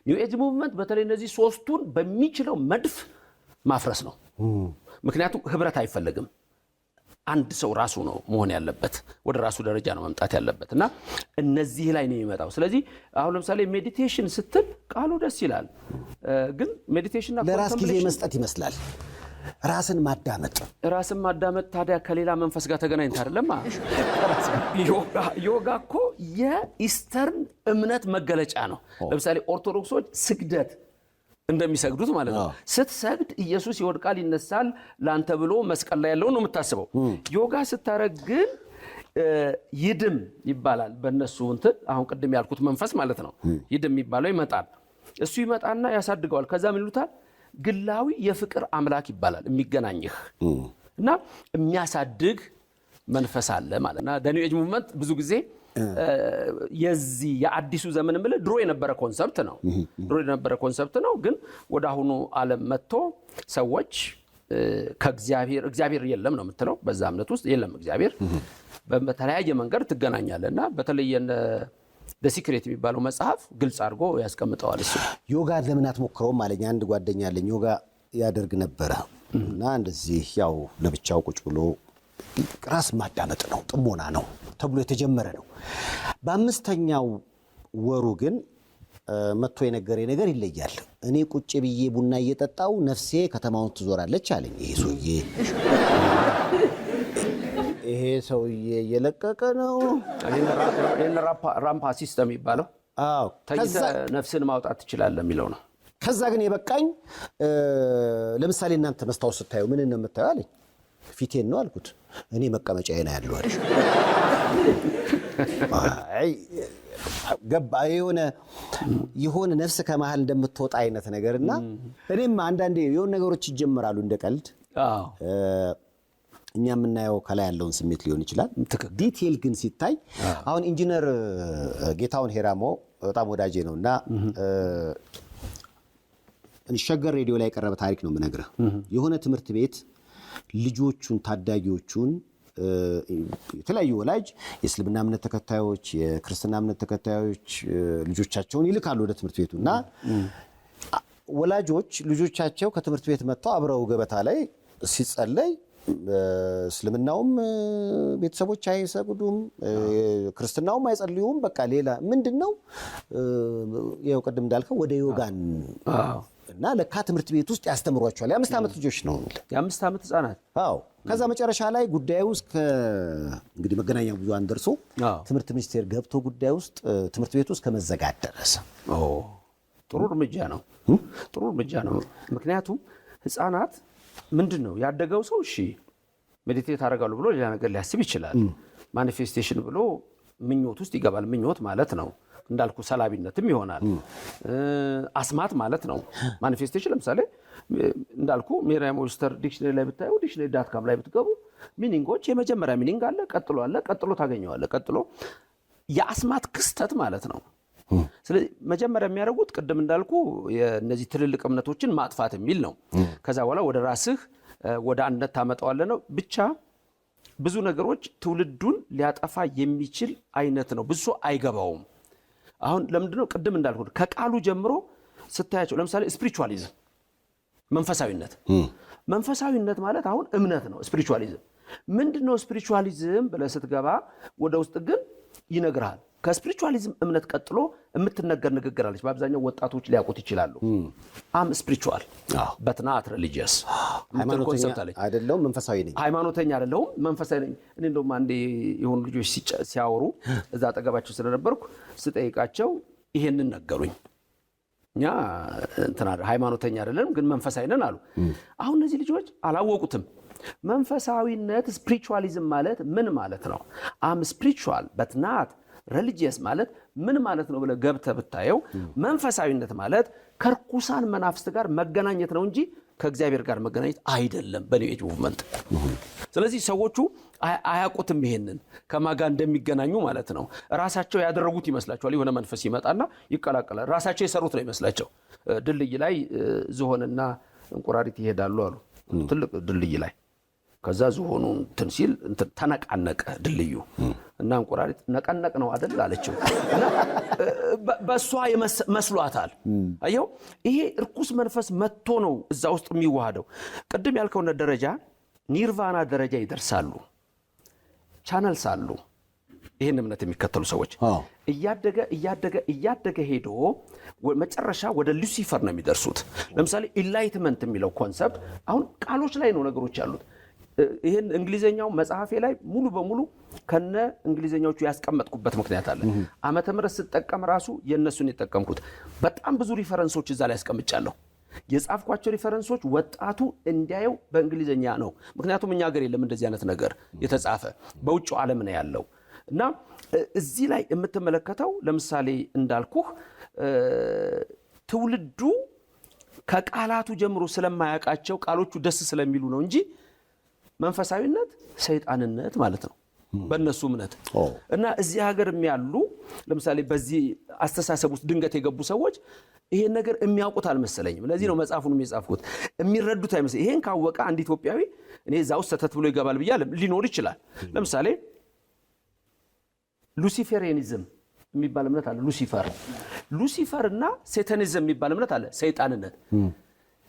ኒው ኤጅ ሙቭመንት በተለይ እነዚህ 3ቱን በሚችለው መድፍ ማፍረስ ነው። ምክንያቱም ህብረት አይፈልግም። አንድ ሰው ራሱ ነው መሆን ያለበት፣ ወደ ራሱ ደረጃ ነው መምጣት ያለበት እና እነዚህ ላይ ነው የሚመጣው። ስለዚህ አሁን ለምሳሌ ሜዲቴሽን ስትል ቃሉ ደስ ይላል፣ ግን ሜዲቴሽንና ለራስ ጊዜ መስጠት ይመስላል። ራስን ማዳመጥ ታዲያ ከሌላ መንፈስ ጋር ተገናኝታ አይደለም። ዮጋ እኮ የኢስተርን እምነት መገለጫ ነው። ለምሳሌ ኦርቶዶክሶች ስግደት እንደሚሰግዱት ማለት ነው። ስትሰግድ ኢየሱስ ይወድቃል ይነሳል ላንተ ብሎ መስቀል ላይ ያለው ነው የምታስበው። ዮጋ ስታረግ ግን ይድም ይባላል በእነሱ እንትን አሁን ቅድም ያልኩት መንፈስ ማለት ነው። ይድም የሚባለው ይመጣል። እሱ ይመጣና ያሳድገዋል። ከዛ ምን ይሉታል? ግላዊ የፍቅር አምላክ ይባላል። የሚገናኝህ እና የሚያሳድግ መንፈስ አለ ማለት እና ኒው ኤጅ ሙቭመንት ብዙ ጊዜ የዚህ የአዲሱ ዘመን ምልህ ድሮ የነበረ ኮንሰፕት ነው። ግን ወደ አሁኑ ዓለም መጥቶ ሰዎች እግዚአብሔር የለም ነው የምትለው። በዛ እምነት ውስጥ የለም እግዚአብሔር። በተለያየ መንገድ ትገናኛለህ እና በተለየ ሲክሬት የሚባለው መጽሐፍ ግልጽ አድርጎ ያስቀምጠዋል። እሱ ዮጋ ለምን አትሞክረውም አለኝ። አንድ ጓደኛ አለኝ ዮጋ ያደርግ ነበረ እና እንደዚህ ያው ለብቻው ቁጭ ብሎ ራስ ማዳመጥ ነው፣ ጥሞና ነው ተብሎ የተጀመረ ነው። በ5ኛው ወሩ ግን መጥቶ የነገረኝ ነገር ይለያል። እኔ ቁጭ ብዬ ቡና እየጠጣው ነፍሴ ከተማውን ትዞራለች አለኝ። ይሄ ሰውዬ እየለቀቀ ነው። ራምፓ ሲስተም ይባለው ነፍስን ማውጣት ትችላለህ የሚለው ነው። ከዛ ግን የበቃኝ ለምሳሌ እናንተ መስታወት ስታዩ ምን ነው የምታየው አለኝ። ፊቴን ነው አልኩት። እኔ መቀመጫዬ ነው ያለው አይደል? ገባ የሆነ ነፍስ ከመሃል እንደምትወጣ አይነት ነገርና እኔም አንዳንዴ የሆነ ነገሮች ይጀምራሉ እንደ ቀልድ። እኛ የምናየው ከላይ ያለውን ስሜት ሊሆን ይችላል። ዲቴል ግን ሲታይ አሁን ኢንጂነር ጌታውን ሄራሞ በጣም ወዳጄ ነውና ሸገር ሬዲዮ ላይ የቀረበ ታሪክ ነው የምነግርህ። የሆነ ትምህርት ቤት ልጆቹን ታዳጊዎቹን የተለያዩ ወላጅ የእስልምና እምነት ተከታዮች የክርስትና እምነት ተከታዮች ልጆቻቸውን ይልካሉ ወደ ትምህርት ቤቱና ወላጆች ልጆቻቸው ከትምህርት ቤት መጥተው አብረው ገበታ ላይ ሲጸለይ እስልምናውም ቤተሰቦች አይሰግዱም፣ ክርስትናውም አይጸልዩም። በቃ ሌላ ምንድነው ያው ቀደም እንዳልከው ወደ ዮጋን እና ለካ ትምህርት ቤት ውስጥ ያስተምሯቸዋል። የ5 ዓመት ልጆች ነው የ5 ዓመት ህፃናት። ከዛ መጨረሻ ላይ ጉዳዩ ውስጥ እንግዲህ መገናኛ ብዙሃን ደርሶ ትምህርት ሚኒስቴር ገብቶ ጉዳዩ ውስጥ ትምህርት ቤት ውስጥ ከመዘጋት ደረሰ። ጥሩ እርምጃ ነው። ጥሩ እርምጃ ነው። ምክንያቱም ህፃናት ምንድነው ያደገው ሰው እሺ ሜዲቴት አደርጋለሁ ብሎ ሌላ ነገር ሊያስብ ይችላል። ማኒፌስቴሽን ብሎ ምኞት ውስጥ ይገባል። ምኞት ማለት ነው እንዳልኩ ሰላቢነትም ይሆናል። አስማት ማለት ነው። ማኒፌስቴሽን ለምሳሌ እንዳልኩ ሜሪያም ዌብስተር ዲክሽነሪ ላይ ብታዩ dictionary.com ላይ ብትገቡ ሚኒንጎች የመጀመሪያ ሚኒንግ አለ፣ ቀጥሎ ታገኘዋለህ። ቀጥሎ የአስማት ክስተት ማለት ነው። ስለዚህ መጀመሪያ የሚያደርጉት ቅድም እንዳልኩ የነዚህ ትልልቅ እምነቶችን ማጥፋት የሚል ነው። ከዛ በኋላ ወደ ራስህ ወደ አንድነት ታመጣዋለህ ነው። ብቻ ብዙ ነገሮች ትውልዱን ሊያጠፋ የሚችል አይነት ነው። ብዙ አይገባውም። አሁን ለምንድነው ቅድም እንዳልኩ ከቃሉ ጀምሮ ስታያቸው ለምሳሌ ስፒሪቹዋሊዝም መንፈሳዊነት ማለት አሁን እምነት ነው። ስፒሪቹዋሊዝም ምንድነው? ስፒሪቹዋሊዝም ብለህ ስትገባ ወደ ውስጥ ግን ይነግራል። ከስፒሪቹዋሊዝም እምነት ቀጥሎ የምትነገር ንግግር አለች። በአብዛኛው ወጣቶች ሊያውቁት ይችላሉ። አም ስፒሪቹዋል በት ናት ሪሊጂየስ አይደለሁም፣ መንፈሳዊ ነኝ። ሃይማኖተኛ አይደለሁም፣ መንፈሳዊ ነኝ። እኔ እንደውም አንዴ የሆኑ ልጆች ሲያወሩ እዛ አጠገባቸው ስለነበርኩ ስጠይቃቸው ይሄንን ነገሩኝ። እኛ እንትና ሃይማኖተኛ አይደለም ግን መንፈሳዊ ነን አሉ። አሁን እነዚህ ልጆች አላወቁትም። መንፈሳዊነት ስፒሪቹዋሊዝም ማለት ምን ማለት ነው? አም ስፒሪቹዋል በት ናት ሪሊጂየስ ማለት ምን ማለት ነው ብለህ ገብተህ ብታየው መንፈሳዊነት ማለት ከርኩሳን መናፍስት ጋር መገናኘት ነው እንጂ ከእግዚአብሔር ጋር መገናኘት አይደለም በኒው ኤጅ ሙቭመንት። ስለዚህ ሰዎቹ አያውቁትም ይሄንን ከማጋ እንደሚገናኙ ማለት ነው። ራሳቸው ያደረጉት ይመስላቸዋል። የሆነ መንፈስ ይመጣና ይቀላቀላል። ራሳቸው የሰሩት ነው ይመስላቸው። ድልድይ ላይ ዝሆንና እንቁራሪት ይሄዳሉ አሉ፣ ትልቅ ድልድይ ላይ። ከዛ ዝሆኑ እንትን ሲል ተነቃነቀ ድልድዩ እና እንቁራሪት ነቀነቅ ነው አይደል አለችው። እና በሷ መስሏታል። አየው፣ ይሄ እርኩስ መንፈስ መጥቶ ነው እዛ ውስጥ የሚዋሃደው። ቅድም ያልከው ደረጃ ኒርቫና ደረጃ ይደርሳሉ። ቻነልስ አሉ። ይሄን እምነት የሚከተሉ ሰዎች እያደገ ሄዶ መጨረሻ ወደ ሉሲፈር ነው የሚደርሱት። ለምሳሌ ኢንላይትመንት የሚለው ኮንሰፕት አሁን ቃሎች ላይ ነው ነገሮች ያሉት። ይሄን እንግሊዘኛው መጽሐፌ ላይ ሙሉ በሙሉ ከነ እንግሊዘኛዎቹ ያስቀመጥኩበት ምክንያት አለ። ዓመተ ምህረት ስጠቀም ራሱ የነሱን የተጠቀምኩት በጣም ብዙ ሪፈረንሶች እዛ ላይ ያስቀምጫለሁ። የጻፍኳቸው ሪፈረንሶች ወጣቱ እንዲያየው በእንግሊዘኛ ነው። ምክንያቱም እኛ ሀገር የለም እንደዚህ አይነት ነገር የተጻፈ፣ በውጭ ዓለም ነው ያለው። እና እዚህ ላይ የምትመለከተው ለምሳሌ እንዳልኩህ ትውልዱ ከቃላቱ ጀምሮ ስለማያውቃቸው ቃሎቹ ደስ ስለሚሉ ነው እንጂ መንፈሳዊነት ሰይጣንነት ማለት ነው በእነሱ እምነት። እና እዚህ ሀገር የሚያሉ ለምሳሌ በዚህ አስተሳሰብ ውስጥ ድንገት የገቡ ሰዎች ይሄን ነገር የሚያውቁት አልመሰለኝም። ለዚህ ነው መጽሐፉን የጻፍኩት። የሚረዱት አይመስለኝም። ይሄን ካወቀ አንድ ኢትዮጵያዊ እኔ እዛ ውስጥ ሰተት ብሎ ይገባል ብዬ ሊኖር ይችላል። ለምሳሌ ሉሲፌሪያኒዝም የሚባል እምነት አለ። ሉሲፈር እና ሴታኒዝም የሚባል እምነት አለ። ሰይጣንነት፣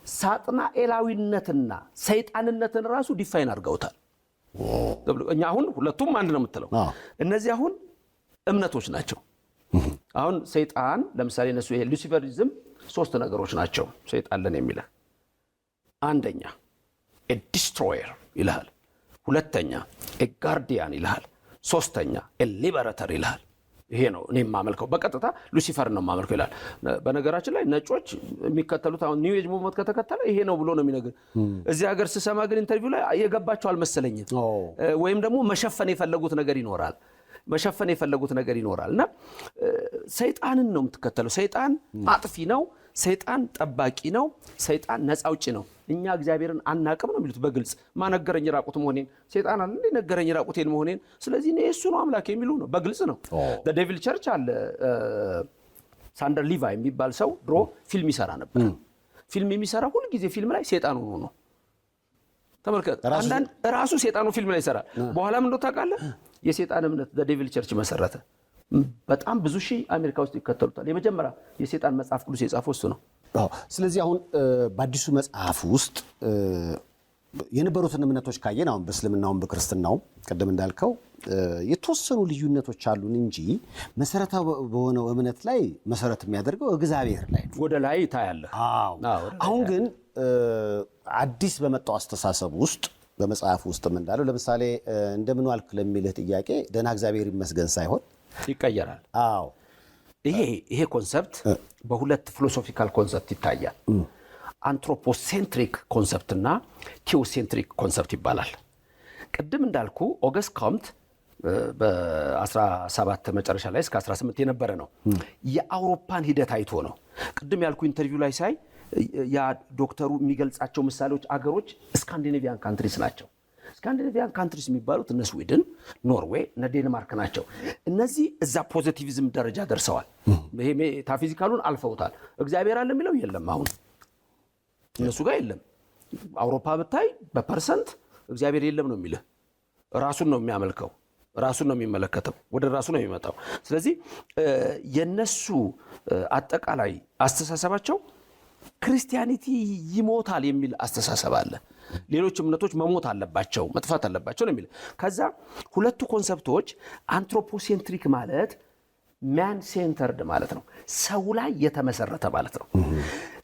ሳጥናኤላዊነትና ሰይጣንነትን ራሱ ዲፋይን አድርገውታል። እኛ አሁን ሁለቱም አንድ ነው የምትለው። እነዚህ አሁን እምነቶች ናቸው። አሁን ሰይጣን ለምሳሌ እነሱ ይሄ ሉሲፈሪዝም ሶስት ነገሮች ናቸው ሰይጣን ለን የሚለው። አንደኛ ዲስትሮየር ይልሃል፣ ሁለተኛ ጋርዲያን ይልሃል፣ ሶስተኛ ሊበረተር ይልሃል። ይሄ ነው እኔ የማመልከው፣ በቀጥታ ሉሲፈር ነው የማመልከው ይላል። በነገራችን ላይ ነጮች የሚከተሉት አሁን ኒው ኤጅ ሙቭመንት ከተከተለ ይሄ ነው ብሎ ነው የሚነግር። እዚህ ሀገር ስሰማ ግን ኢንተርቪው ላይ የገባቸው አልመሰለኝም። ወይም ደግሞ መሸፈን የፈለጉት ነገር ይኖራል። እና ሰይጣንን ነው የምትከተለው። ሰይጣን አጥፊ ነው፣ ሰይጣን ጠባቂ ነው፣ ሰይጣን ነፃ አውጪ ነው። እኛ እግዚአብሔርን አናቅም ነው የሚሉት በግልጽ። ማነገረኝ ራቁት መሆኔን፣ ሰይጣን አለ እንዴ ነገረኝ ራቁቴን መሆኔን፣ ስለዚህ እኔ እሱ ነው አምላክ የሚሉ ነው በግልጽ ነው። ዴቪል ቸርች አለ። ሳንደር ሊቫይ የሚባል ሰው ድሮ ፊልም ይሰራ ነበር። ፊልም የሚሰራ ሁሉ ጊዜ ፊልም ላይ ሰይጣን ሆኖ ነው። ተመልከት፣ አንዳንድ ራሱ ሰይጣኑ ፊልም ላይ ይሰራል። በኋላ ምን እንደው ታውቃለህ፣ የሰይጣን እምነት ዴቪል ቸርች መሰረተ። በጣም ብዙ ሺህ አሜሪካ ውስጥ ይከተሉታል። የመጀመሪያ የሰይጣን መጽሐፍ ቅዱስ የጻፈው እሱ ነው። ስለዚህ አሁን በአዲሱ መጽሐፍ ውስጥ የነበሩትን እምነቶች ካየን አሁን በእስልምናውም በክርስትናውም ቅድም እንዳልከው የተወሰኑ ልዩነቶች አሉን እንጂ መሰረታዊ በሆነው እምነት ላይ መሰረት የሚያደርገው እግዚአብሔር ላይ ነው። ወደ ላይ ታያለህ። አሁን ግን አዲስ በመጣው አስተሳሰብ ውስጥ በመጽሐፍ ውስጥም እንዳለው ለምሳሌ እንደምን ዋልክ ለሚልህ ጥያቄ ደህና እግዚአብሔር ይመስገን ሳይሆን ይቀየራል። ይሄ ኮንሰፕት በሁለት ፊሎሶፊካል ኮንሰፕት ይታያል። አንትሮፖሴንትሪክ ኮንሰፕት እና ቴዎሴንትሪክ ኮንሰፕት ይባላል። ቅድም እንዳልኩ ኦገስት ኮምት በ17 መጨረሻ ላይ እስከ 18 የነበረ ነው። የአውሮፓን ሂደት አይቶ ነው። ቅድም ያልኩ ኢንተርቪው ላይ ሳይ ያ ዶክተሩ የሚገልጻቸው ምሳሌዎች አገሮች ስካንዲኔቪያን ካንትሪስ ናቸው። ስካንዲኔቪያን ካንትሪስ የሚባሉት እነ ስዊድን፣ ኖርዌይ፣ እነ ዴንማርክ ናቸው። እነዚህ እዛ ፖዚቲቪዝም ደረጃ ደርሰዋል። ይሄ ሜታፊዚካሉን አልፈውታል። እግዚአብሔር አለ የሚለው የለም። አሁን እነሱ ጋር የለም። አውሮፓ ብታይ በፐርሰንት እግዚአብሔር የለም ነው የሚልህ። ራሱን ነው የሚያመልከው፣ ራሱን ነው የሚመለከተው፣ ወደ ራሱ ነው የሚመጣው። ስለዚህ የነሱ አጠቃላይ አስተሳሰባቸው ክርስቲያኒቲ ይሞታል የሚል አስተሳሰብ አለ። ሌሎች እምነቶች መሞት አለባቸው፣ መጥፋት አለባቸው ነው የሚል። ከዛ ሁለቱ ኮንሰፕቶች አንትሮፖሴንትሪክ ማለት ማን ሴንተርድ ማለት ነው፣ ሰው ላይ የተመሰረተ ማለት ነው።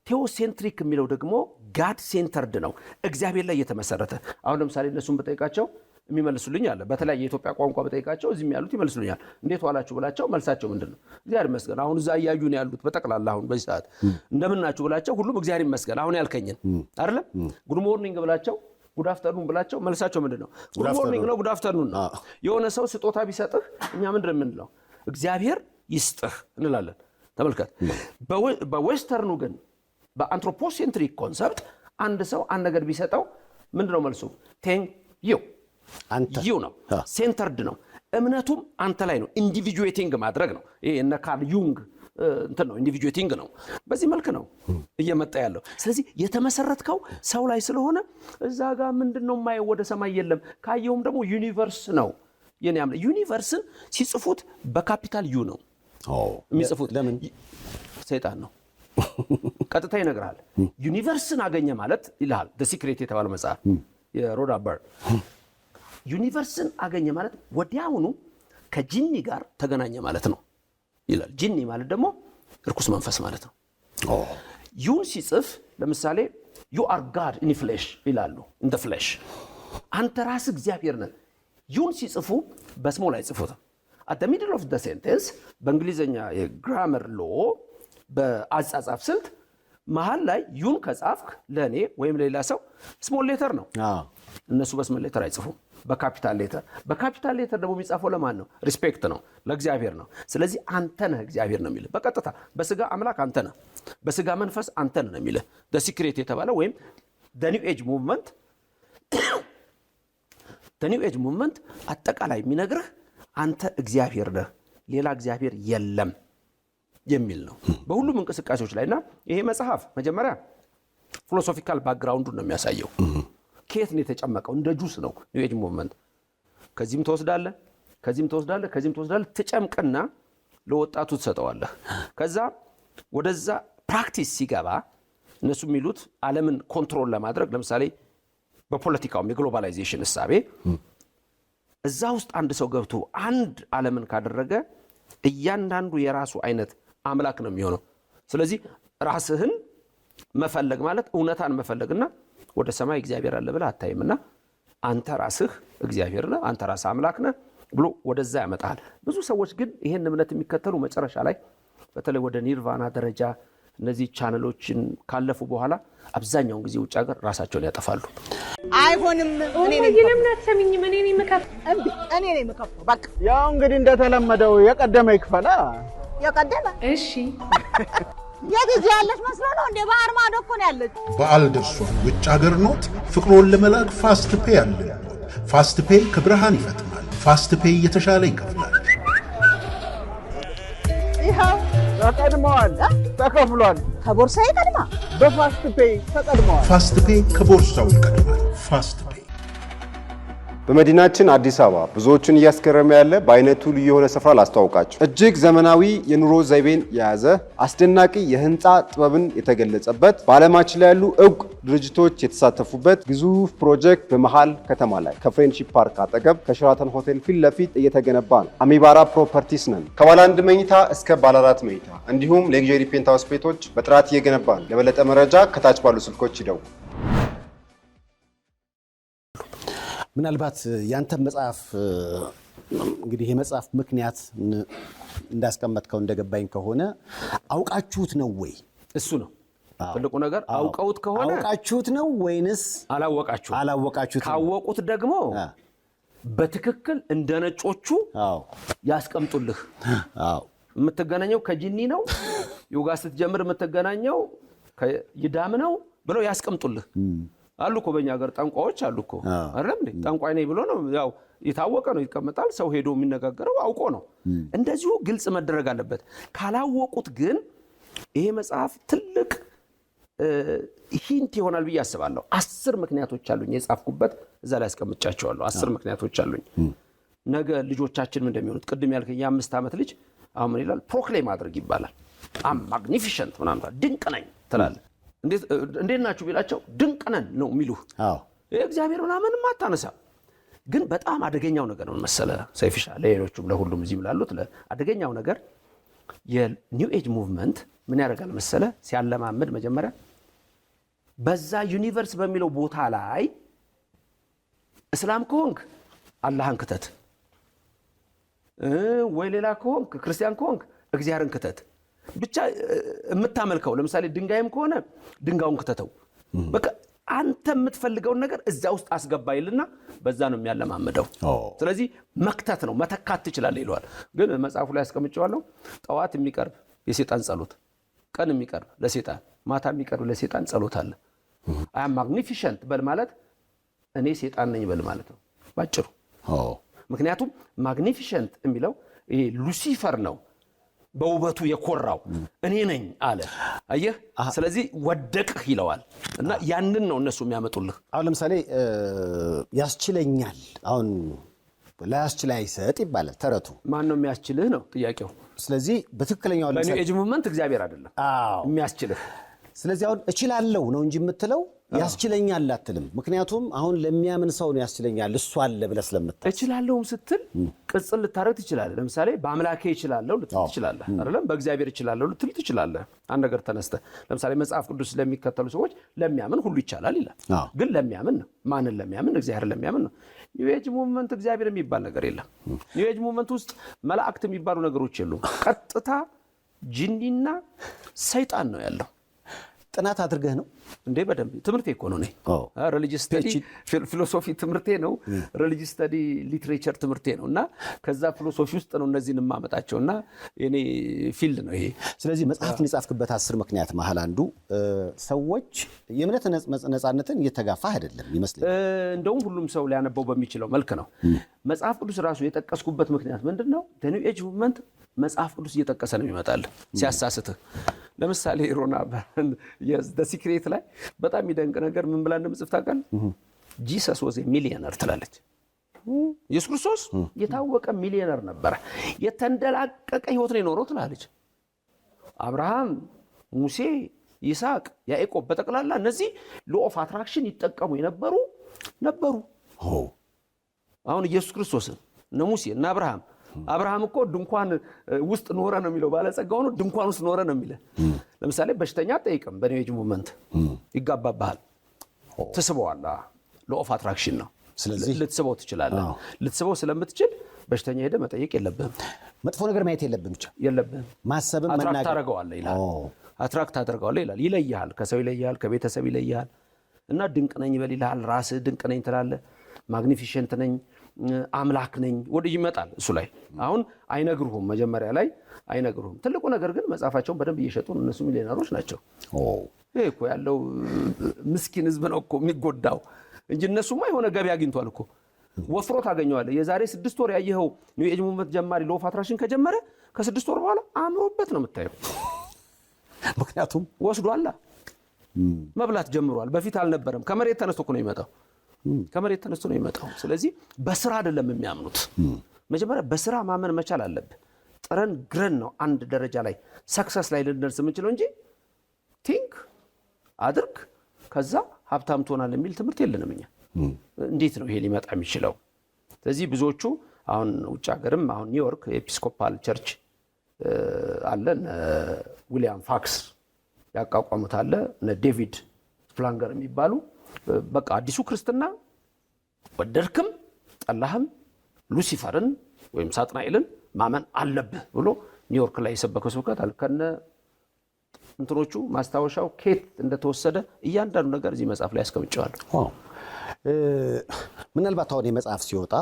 ቴዎሴንትሪክ የሚለው ደግሞ ጋድ ሴንተርድ ነው፣ እግዚአብሔር ላይ የተመሰረተ። አሁን ለምሳሌ እነሱን በጠይቃቸው የሚመልሱልኝ አለ። በተለያየ የኢትዮጵያ ቋንቋ በጠይቃቸው እዚህም ያሉት ይመልሱልኛል። እንዴት ዋላችሁ ብላቸው መልሳቸው ምንድን ነው? እግዚአብሔር ይመስገን። አሁን እዛ እያዩ ነው ያሉት በጠቅላላ አሁን በዚህ ሰዓት እንደምን ናችሁ ብላቸው ሁሉም እግዚአብሔር ይመስገን አሁን ያልከኝን አይደለም። ጉድ ሞርኒንግ ብላቸው ጉድ አፍተርኑን ብላቸው መልሳቸው ምንድን ነው? ጉድ ሞርኒንግ ነው፣ ጉድ አፍተርኑን ነው። የሆነ ሰው ስጦታ ቢሰጥህ እኛ ምንድን ነው የምንለው? እግዚአብሔር ይስጥህ እንላለን። ተመልከት። በዌስተርኑ ግን በአንትሮፖሴንትሪክ ኮንሰፕት አንድ ሰው አንድ ነገር ቢሰጠው ምንድን ነው መልሱ? ቴንክ ዩ ዩ ነው፣ ሴንተርድ ነው። እምነቱም አንተ ላይ ነው። ኢንዲቪጁዌቲንግ ማድረግ ነው። ይሄ እነ ካርል ዩንግ እንትን ነው፣ ኢንዲቪጁዌቲንግ ነው። በዚህ መልክ ነው እየመጣ ያለው። ስለዚህ የተመሰረትከው ሰው ላይ ስለሆነ እዛ ጋር ምንድነው የማየው? ወደ ሰማይ የለም። ካየውም ደግሞ ዩኒቨርስ ነው የኔ አምነ። ዩኒቨርስን ሲጽፉት በካፒታል ዩ ነው የሚጽፉት። ለምን? ሰይጣን ነው ቀጥታ ይነግራል። ዩኒቨርስን አገኘ ማለት ይልሃል ዘ ሲክሬት የተባለው መጽሐፍ የሮዳ በርድ። ዩኒቨርስን አገኘ ማለት ወዲያውኑ ከጂኒ ጋር ተገናኘ ማለት ነው ይላል። ጂኒ ማለት ደግሞ ርኩስ መንፈስ ማለት ነው። ዩን ሲጽፍ ለምሳሌ ዩ አር ጋድ ኢን ፍሌሽ ይላሉ። ኢን ዘ ፍሌሽ አንተ ራስህ እግዚአብሔር ነህ። ዩን ሲጽፉ በስሞል አይጽፉትም። አት ዘ ሚድል ኦፍ ዘ ሴንቴንስ በእንግሊዝኛ የግራመር ሎ በአጻጻፍ ስልት መሃል ላይ ዩን ከጻፍክ ለእኔ ወይም ለሌላ ሰው ስሞል ሌተር ነው። እነሱ በስሞል ሌተር አይጽፉም፣ በካፒታል ሌተር። በካፒታል ሌተር ደግሞ የሚጻፈው ለማን ነው? ሪስፔክት ነው፣ ለእግዚአብሔር ነው። ስለዚህ አንተ ነህ እግዚአብሔር ነው የሚልህ በቀጥታ። በስጋ አምላክ አንተ ነህ፣ በስጋ መንፈስ አንተ ነህ ነው የሚልህ። ዘ ሲክሬት የተባለ ወይም ዘ ኒው ኤጅ ሙቭመንት ኒው ኤጅ ሙቭመንት አጠቃላይ የሚነግርህ አንተ እግዚአብሔር ነህ፣ ሌላ እግዚአብሔር የለም የሚል ነው በሁሉም እንቅስቃሴዎች ላይና ይሄ መጽሐፍ መጀመሪያ ፊሎሶፊካል ባክግራውንዱን ነው የሚያሳየው። ከየት ነው የተጨመቀው? እንደ ጁስ ነው ኒው ኤጅ ሙቭመንት። ከዚህም ትወስዳለህ፣ ከዚህም ትወስዳለህ፣ ከዚህም ትወስዳለህ፣ ትጨምቅና ለወጣቱ ትሰጠዋለህ። ከዛ ወደዛ ፕራክቲስ ሲገባ እነሱ የሚሉት ዓለምን ኮንትሮል ለማድረግ ለምሳሌ በፖለቲካውም የግሎባላይዜሽን እሳቤ እዛ ውስጥ አንድ ሰው ገብቶ አንድ ዓለምን ካደረገ እያንዳንዱ የራሱ አይነት አምላክ ነው የሚሆነው። ስለዚህ ራስህን መፈለግ ማለት እውነታን መፈለግና ወደ ሰማይ እግዚአብሔር አለ ብለህ አታይምና አንተ ራስህ እግዚአብሔር ነህ፣ አንተ ራስህ አምላክ ነህ ብሎ ወደዛ ያመጣል። ብዙ ሰዎች ግን ይሄን እምነት የሚከተሉ መጨረሻ ላይ በተለይ ወደ ኒርቫና ደረጃ እነዚህ ቻነሎችን ካለፉ በኋላ አብዛኛውን ጊዜ ውጭ ሀገር ራሳቸውን ያጠፋሉ። አይሆንም። እኔ ነኝ የምከፍለው። በቃ ያው እንግዲህ እንደተለመደው የቀደመ ይክፈላ። የቀደመ እሺ። የጊዜ ያለች መስሎ ነው እንደ ባህር ማዶ እኮ ነው ያለች። በዓል ደርሷል። ውጭ ሀገር ኖት? ፍቅሮን ለመላክ ፋስት ፔይ አለ። ፋስት ፔይ ከብርሃን ይፈጥናል። ፋስት ፔይ የተሻለ ይከፍላል። ይኸው ተቀድመዋል፣ ተከፍሏል። ከቦርሳዬ ቀድማ በፋስት ፔይ ተቀድመዋል። ፋስት ፔይ ከቦርሳው ይቀድማል። ፋስት ፔይ በመዲናችን አዲስ አበባ ብዙዎችን እያስገረመ ያለ በአይነቱ ልዩ የሆነ ስፍራ ላስተዋውቃችሁ። እጅግ ዘመናዊ የኑሮ ዘይቤን የያዘ አስደናቂ የህንፃ ጥበብን የተገለጸበት በዓለማችን ላይ ያሉ እውቅ ድርጅቶች የተሳተፉበት ግዙፍ ፕሮጀክት በመሃል ከተማ ላይ ከፍሬንድሺፕ ፓርክ አጠገብ ከሸራተን ሆቴል ፊት ለፊት እየተገነባ ነው። አሚባራ ፕሮፐርቲስ ነን። ከባለ 1 መኝታ እስከ ባለ 4 መኝታ እንዲሁም ሌግዠሪ ፔንትሃውስ ቤቶች በጥራት እየገነባ ነው። ለበለጠ መረጃ ከታች ባሉ ስልኮች ይደውሉ። ምናልባት ያንተ መጽሐፍ እንግዲህ የመጽሐፍ ምክንያት እንዳስቀመጥከው እንደገባኝ ከሆነ አውቃችሁት ነው ወይ? እሱ ነው ትልቁ ነገር። አውቀውት ከሆነ አውቃችሁት ነው ወይንስ አላወቃችሁት? ካወቁት ደግሞ በትክክል እንደ ነጮቹ ያስቀምጡልህ። የምትገናኘው ከጂኒ ነው፣ ዮጋ ስትጀምር የምትገናኘው ከይዳም ነው ብለው ያስቀምጡልህ። አሉ እኮ በእኛ ሀገር ጠንቋዮች አሉ እኮ አይደለም እንዴ? ጠንቋይ ነኝ ብሎ ነው ያው የታወቀ ነው ይቀመጣል። ሰው ሄዶ የሚነጋገረው አውቆ ነው። እንደዚሁ ግልጽ መደረግ አለበት። ካላወቁት ግን ይሄ መጽሐፍ ትልቅ ሂንት ይሆናል ብዬ አስባለሁ። 10 ምክንያቶች አሉኝ የጻፍኩበት፣ እዛ ላይ አስቀምጫቸዋለሁ። 10 ምክንያቶች አሉኝ። ነገ ልጆቻችን ምን እንደሚሆኑት ቅድም ያልከኝ የ5 ዓመት ልጅ አሁን ምን ይላል? ፕሮክሌም አድርግ ይባላል። ማግኒፊሸንት ምናምን ድንቅ ነኝ ትላለህ። እንዴት ናችሁ ቢላቸው ድንቅ ነን ነው የሚሉህ። እግዚአብሔር ምናምንም አታነሳ። ግን በጣም አደገኛው ነገር ነው መሰለ ሰይፍሻ፣ ለሌሎቹም ለሁሉም እዚህም ላሉት አደገኛው ነገር የኒው ኤጅ ሙቭመንት ምን ያደርጋል መሰለ? ሲያለማመድ መጀመሪያ በዛ ዩኒቨርስ በሚለው ቦታ ላይ እስላም ከሆንክ አላህን ክተት፣ ወይ ሌላ ከሆንክ ክርስቲያን ከሆንክ እግዚአብሔርን ክተት። ብቻ የምታመልከው ለምሳሌ ድንጋይም ከሆነ ድንጋዩን ክተተው። በቃ አንተ የምትፈልገውን ነገር እዛ ውስጥ አስገባ ይልና በዛ ነው የሚያለማመደው። ስለዚህ መክተት ነው፣ መተካት ትችላለህ ይለዋል። ግን መጽሐፉ ላይ አስቀምጬዋለሁ። ጠዋት የሚቀርብ የሰይጣን ጸሎት፣ ቀን የሚቀርብ ለሰይጣን፣ ማታ የሚቀርብ ለሰይጣን ጸሎት አለ። አይ ማግኒፊሸንት በል ማለት እኔ ሰይጣን ነኝ በል ማለት ነው ባጭሩ። ምክንያቱም ማግኒፊሸንት የሚለው ይሄ ሉሲፈር ነው በውበቱ የኮራው እኔ ነኝ አለ። አየህ፣ ስለዚህ ወደቅህ ይለዋል። እና ያንን ነው እነሱ የሚያመጡልህ። አሁን ለምሳሌ ያስችለኛል፣ አሁን ላያስችል አይሰጥ ይባላል ተረቱ። ማን ነው የሚያስችልህ ነው ጥያቄው። ስለዚህ በትክክለኛው በኒው ኤጅ ሙቭመንት እግዚአብሔር አይደለም የሚያስችልህ። ስለዚህ አሁን እችላለሁ ነው እንጂ የምትለው ያስችለኛል አትልም። ምክንያቱም አሁን ለሚያምን ሰው ነው ያስችለኛል እሱ አለ ብለህ ስለምታስብ። እችላለሁም ስትል ቅጽል ልታረግ ትችላለህ። ለምሳሌ በአምላኬ እችላለሁ ልትል ትችላለህ አይደለም? በእግዚአብሔር እችላለሁ ልትል ትችላለህ። አንድ ነገር ተነስተ ለምሳሌ መጽሐፍ ቅዱስ ለሚከተሉ ሰዎች ለሚያምን ሁሉ ይቻላል ይላል። ግን ለሚያምን ነው። ማንን ለሚያምን? እግዚአብሔር ለሚያምን ነው። ኒው ኤጅ ሙቭመንት እግዚአብሔር የሚባል ነገር የለም። ኒው ኤጅ ሙቭመንት ውስጥ መላእክት የሚባሉ ነገሮች የሉም። ቀጥታ ጂኒና ሰይጣን ነው ያለው። ጥናት አድርገህ ነው እንዴ? በደንብ ትምህርቴ እኮ ነው። ሪሊጂየስ ስተዲ ፊሎሶፊ ትምህርቴ ነው። ሪሊጂየስ ስተዲ ሊትሬቸር ትምህርቴ ነው። እና ከዛ ፊሎሶፊ ውስጥ ነው እነዚህን የማመጣቸው እና የኔ ፊልድ ነው ይሄ። ስለዚህ መጽሐፍን የጻፍክበት 10 ምክንያት መሀል አንዱ ሰዎች የእምነት ነፃነትን እየተጋፋ አይደለም ይመስለኛል። እንደውም ሁሉም ሰው ሊያነበው በሚችለው መልክ ነው። መጽሐፍ ቅዱስ ራሱ የጠቀስኩበት ምክንያት ምንድን ነው? ኒው ኤጅ ሙቭመንት መጽሐፍ ቅዱስ እየጠቀሰ ነው ይመጣል ሲያሳስትህ። ለምሳሌ ሮና ሲክሬት ላይ በጣም የሚደንቅ ነገር ምን ብላ እንደምጽፍ ታውቃለህ? ጂሰስ ወዝ ሚሊዮነር ትላለች። ኢየሱስ ክርስቶስ የታወቀ ሚሊዮነር ነበረ። የተንደላቀቀ ህይወት ነው የኖረው ትላለች። አብርሃም፣ ሙሴ፣ ይስሐቅ፣ ያዕቆብ በጠቅላላ እነዚህ ሎ ኦፍ አትራክሽን ይጠቀሙ የነበሩ ነበሩ። አሁን ኢየሱስ ክርስቶስን እነ ሙሴ እነ አብርሃም እኮ ድንኳን ውስጥ ኖረ ነው የሚለው። ባለጸጋው ነው ድንኳን ውስጥ ኖረ ነው የሚለው። ለምሳሌ በሽተኛ አትጠይቅም። በኒው ኤጅ ሙቭመንት ይጋባባሃል፣ ትስበዋለህ። ሎ ኦፍ አትራክሽን ነው። ስለዚህ ልትስበው ትችላለህ። ልትስበው ስለምትችል በሽተኛ ሄደህ መጠየቅ የለብህም። መጥፎ ነገር ማየት የለብህም፣ ብቻ የለብህም። ማሰብም አትራክት ታደርገዋለህ ይላል። አትራክት ታደርገዋለህ ይላል። ይለይሃል፣ ከሰው ይለይሃል፣ ከቤተሰብ ይለይሃል። እና ድንቅ ነኝ በል ይልሃል። ራስህ ድንቅ ነኝ ትላለህ። ማግኒፊሸንት ነኝ፣ አምላክ ነኝ ወደ ይመጣል እሱ ላይ። አሁን አይነግሩህም፣ መጀመሪያ ላይ አይነግሩህም። ትልቁ ነገር ግን መጽሐፋቸውን በደንብ እየሸጡ እነሱ ሚሊዮነሮች ናቸው። ይሄ እኮ ያለው ምስኪን ህዝብ ነው እኮ የሚጎዳው እንጂ እነሱማ የሆነ ገቢ አግኝቷል እኮ። ወፍሮ ታገኘዋለህ። የዛሬ 6 ወር ያየኸው ኒው ኤጅ ሙቭመንት ጀማሪ ሎ ኦፍ አትራክሽን ከጀመረ ከ6 ወር በኋላ አምሮበት ነው የምታየው። ምክንያቱም ወስዷላ፣ መብላት ጀምሯል። በፊት አልነበረም። ከመሬት ተነስቶ እኮ ነው የሚመጣው። ከመሬት ተነስቶ ነው የሚመጣው። ስለዚህ በስራ አይደለም የሚያምኑት። መጀመሪያ በስራ ማመን መቻል አለብህ። ጥረን ግረን ነው አንድ ደረጃ ላይ ሰክሰስ ላይ ልንደርስ የምንችለው እንጂ ቲንክ አድርግ ከዛ ሀብታም ትሆናለህ የሚል ትምህርት የለንም እኛ። እንዴት ነው ይሄ ሊመጣ የሚችለው? ስለዚህ ብዙዎቹ አሁን ውጭ ሀገርም አሁን ኒውዮርክ ኤፒስኮፓል ቸርች አለ፣ ዊሊያም ፋክስ ያቋቋሙት አለ፣ ዴቪድ ፍላንገር የሚባሉ በቃ አዲሱ ክርስትና ወደድክም ጠላህም ሉሲፈርን ወይም ሳጥናኤልን ማመን አለብህ ብሎ ኒውዮርክ ላይ የሰበከው ስብከት አለ። ከነ እንትኖቹ ማስታወሻው ኬት እንደተወሰደ እያንዳንዱ ነገር እዚህ መጽሐፍ ላይ አስቀምጨዋለሁ። ምናልባት አሁን የመጽሐፍ ሲወጣ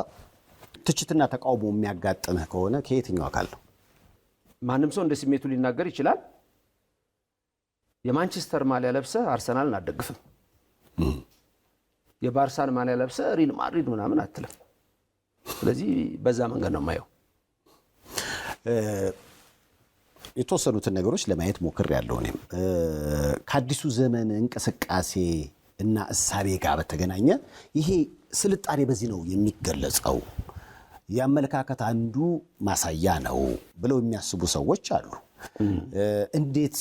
ትችትና ተቃውሞ የሚያጋጥምህ ከሆነ ከየትኛው አካል ነው? ማንም ሰው እንደ ስሜቱ ሊናገር ይችላል። የማንቸስተር ማሊያ ለብሰህ አርሰናልን አትደግፍም። የባርሳን ማሊያ ለብሰህ ሪል ማድሪድ ምናምን አትልም። ስለዚህ በዛ መንገድ ነው የማየው። የተወሰኑትን ነገሮች ለማየት ሞክሬያለሁ። እኔም ከአዲሱ ዘመን እንቅስቃሴ እና እሳቤ ጋር በተገናኘ ይሄ ስልጣኔ በዚህ ነው የሚገለጸው፣ የአመለካከት አንዱ ማሳያ ነው ብለው የሚያስቡ ሰዎች አሉ። እንዴት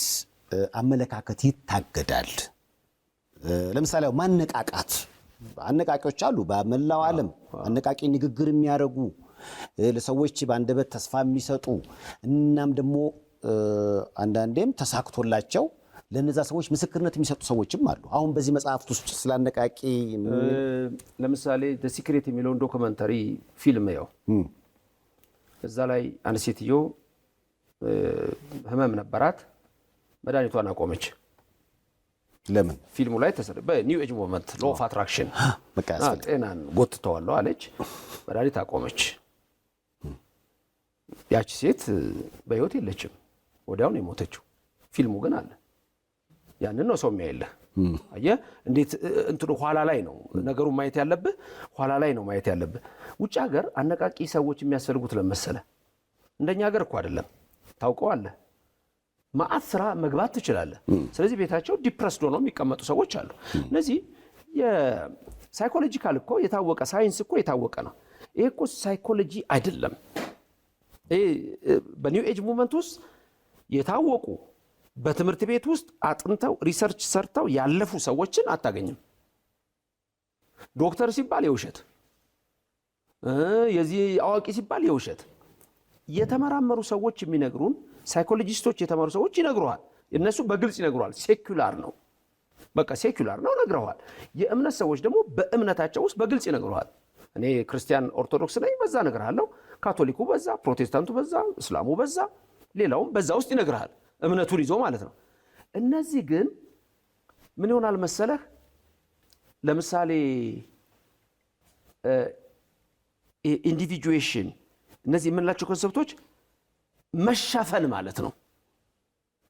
አመለካከት ይታገዳል? ለምሳሌ ማነቃቃት አነቃቂዎች አሉ በመላው ዓለም አነቃቂ ንግግር የሚያደርጉ ለሰዎች በአንደበት ተስፋ የሚሰጡ እናም ደግሞ አንዳንዴም ተሳክቶላቸው ለነዛ ሰዎች ምስክርነት የሚሰጡ ሰዎችም አሉ። አሁን በዚህ መጽሐፍት ውስጥ ስላነቃቂ ለምሳሌ ዘ ሲክሬት የሚለውን ዶክመንተሪ ፊልም ያው እዛ ላይ አንድ ሴትዮ ህመም ነበራት፣ መድኃኒቷን አቆመች። ለምን? ፊልሙ ላይ በኒው ኤጅ ሞቭመንት ሎ ኦፍ አትራክሽን ጤናን ጎትተዋለሁ አለች፣ መድኃኒት አቆመች። ያቺ ሴት በህይወት የለችም፣ ወዲያውን የሞተችው። ፊልሙ ግን አለ። ያንን ነው ሰው የሚያየልህ። አየህ እንዴት እንትኑ ኋላ ላይ ነው ነገሩን ማየት ያለብህ፣ ኋላ ላይ ነው ማየት ያለብህ። ውጭ ሀገር አነቃቂ ሰዎች የሚያስፈልጉት ለመሰለ እንደኛ ሀገር እኮ አይደለም። ታውቀዋለህ፣ ማአት ስራ መግባት ትችላለህ። ስለዚህ ቤታቸው ዲፕረስድ ሆነው የሚቀመጡ ሰዎች አሉ። እነዚህ የሳይኮሎጂካል እኮ የታወቀ ሳይንስ እኮ የታወቀ ነው። ይሄ እኮ ሳይኮሎጂ አይደለም። በኒው ኤጅ ሙቭመንት ውስጥ የታወቁ በትምህርት ቤት ውስጥ አጥንተው ሪሰርች ሰርተው ያለፉ ሰዎችን አታገኝም። ዶክተር ሲባል የውሸት፣ የዚህ አዋቂ ሲባል የውሸት። የተመራመሩ ሰዎች የሚነግሩን ሳይኮሎጂስቶች የተማሩ ሰዎች ይነግሩሃል። እነሱ በግልጽ ይነግሩሃል። ሴኩላር ነው፣ በቃ ሴኩላር ነው ነግረዋል። የእምነት ሰዎች ደግሞ በእምነታቸው ውስጥ በግልጽ ይነግሩሃል። እኔ ክርስቲያን ኦርቶዶክስ ነኝ፣ በዛ እነግርሃለሁ። ካቶሊኩ በዛ፣ ፕሮቴስታንቱ በዛ፣ እስላሙ በዛ፣ ሌላውም በዛ ውስጥ ይነግርሃል፣ እምነቱን ይዞ ማለት ነው። እነዚህ ግን ምን ይሆናል መሰለህ? ለምሳሌ ኢንዲቪጁዌሽን፣ እነዚህ የምንላቸው ኮንሰፕቶች መሸፈን ማለት ነው።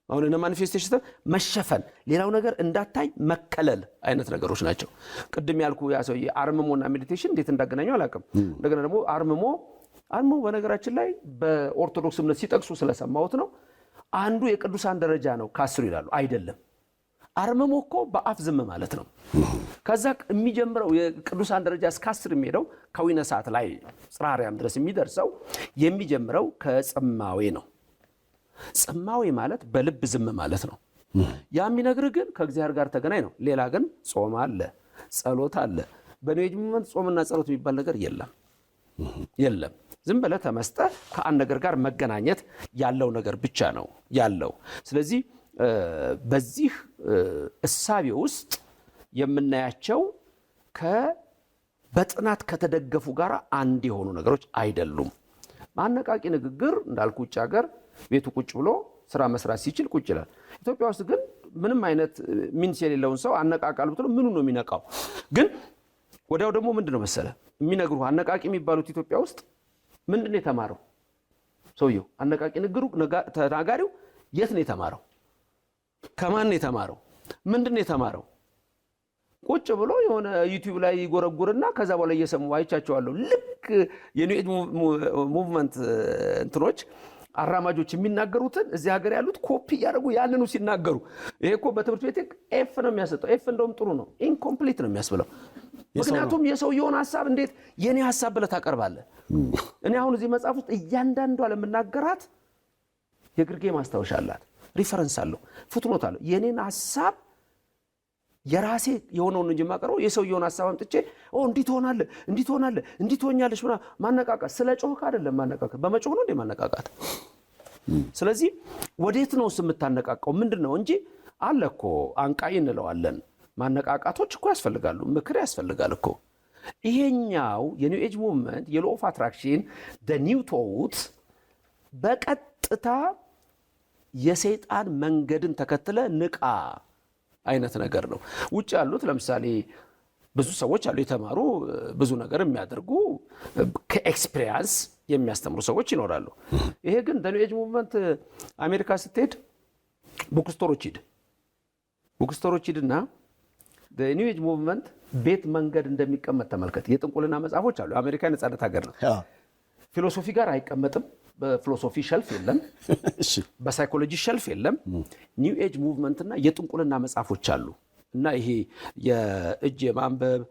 አሁን እነ ማኒፌስቴሽን መሸፈን፣ ሌላው ነገር እንዳታይ መከለል አይነት ነገሮች ናቸው። ቅድም ያልኩ ያ ሰውዬ አርምሞና ሜዲቴሽን እንዴት እንዳገናኘው አላውቅም። እንደገና ደግሞ አርምሞ በነገራችን ላይ በኦርቶዶክስ እምነት ሲጠቅሱ ስለሰማሁት ነው። አንዱ የቅዱሳን ደረጃ ነው ከ10 ይላሉ። አይደለም። አርምሞ እኮ በአፍ ዝም ማለት ነው። ከዛ የሚጀምረው የቅዱሳን ደረጃ እስከ 10 የሚሄደው ከዊነ ሰዓት ላይ ጽርሐ አርያም ድረስ የሚደርሰው የሚጀምረው ከጽማዌ ነው። ጽማዌ ማለት በልብ ዝም ማለት ነው። ያ የሚነግርህ ግን ከእግዚአብሔር ጋር ተገናኝ ነው። ሌላ ግን ጾም አለ፣ ጸሎት አለ። በኒው ኤጅ ሙቭመንት ጾምና ጸሎት የሚባል ነገር የለም። ዝም ብለህ ተመስጠህ ከአንድ ነገር ጋር መገናኘት ያለው ነገር ብቻ ነው ያለው። ስለዚህ በዚህ እሳቤ ውስጥ የምናያቸው በጥናት ከተደገፉ ጋር አንድ የሆኑ ነገሮች አይደሉም። ማነቃቂ ንግግር እንዳልኩ ውጭ ሀገር ቤቱ ቁጭ ብሎ ስራ መስራት ሲችል ቁጭ ይላል። ኢትዮጵያ ውስጥ ግን ምንም አይነት ሚንስ የሌለውን ሰው አነቃቃሉ ብትለው ምኑ ነው የሚነቃው? ግን ወዲያው ደግሞ ምንድነው መሰለ የሚነግሩ አነቃቂ የሚባሉት ኢትዮጵያ ውስጥ ምንድነው የተማረው ሰውየው? አነቃቂ ንግግሩ ተናጋሪው የት ነው የተማረው? ከማን ነው የተማረው? ምንድነው የተማረው? ቁጭ ብሎ የሆነ ዩቲዩብ ላይ ይጎረጉርና ከዛ በኋላ እየሰሙ አይቻቸዋለሁ። ልክ የኒው ኤጅ ሙቭመንት እንትኖች አራማጆች የሚናገሩትን እዚህ ሀገር ያሉት ኮፒ ያደርጉ ያንኑ ሲናገሩ፣ ይሄ እኮ በትምህርት ቤት ኤፍ ነው የሚያሰጠው። ኤፍ እንደውም ጥሩ ነው፣ ኢንኮምፕሊት ነው የሚያስብለው። ምክንያቱም የሰውየውን ሀሳብ እንዴት የኔ ሀሳብ ብለህ ታቀርባለህ? እኔ አሁን እዚህ መጽሐፍ ውስጥ እያንዳንዷ ለምናገራት የግርጌ ማስታወሻ አላት፣ ሪፈረንስ አለው፣ ፉትኖት አለው። የኔን ሀሳብ የራሴ የሆነውን እንጂ ማቀረው የሰውየውን ሀሳብ አምጥቼ እንዲህ ትሆናለህ፣ እንዲህ ትሆናለህ፣ እንዲህ ትሆኛለሽ ብላ ማነቃቃት። ስለ ጮህ አይደለም ማነቃቃት፣ በመጮህ ነው እንደ ማነቃቃት። ስለዚህ ወዴት ነው የምታነቃቃው? ምንድነው እንጂ አለ እኮ አንቃይ እንለዋለን። ማነቃቃቶች እኮ ያስፈልጋሉ፣ ምክር ያስፈልጋል እኮ። ይሄኛው የኒው ኤጅ ሙቭመንት የሎ ኦፍ አትራክሽን ኒው ቶት በቀጥታ የሰይጣን መንገድን ተከትለ ንቃ አይነት ነገር ነው። ውጭ ያሉት ለምሳሌ ብዙ ሰዎች አሉ የተማሩ ብዙ ነገር የሚያደርጉ ከኤክስፒሪየንስ የሚያስተምሩ ሰዎች ይኖራሉ። ይሄ ግን ኒው ኤጅ ሙቭመንት አሜሪካ ስትሄድ ቡክስቶሮች ሂድና ኒው ኤጅ ሙቭመንት ቤት መንገድ እንደሚቀመጥ ተመልከት። የጥንቁልና መጽሐፎች አሉ። አሜሪካ ነጻነት ሀገር ነው። ፊሎሶፊ ጋር አይቀመጥም። በፊሎሶፊ ሸልፍ የለም፣ በሳይኮሎጂ ሸልፍ የለም። ኒው ኤጅ ሙቭመንት እና የጥንቁልና መጽሐፎች አሉ እና ይሄ የእጅ የማንበብ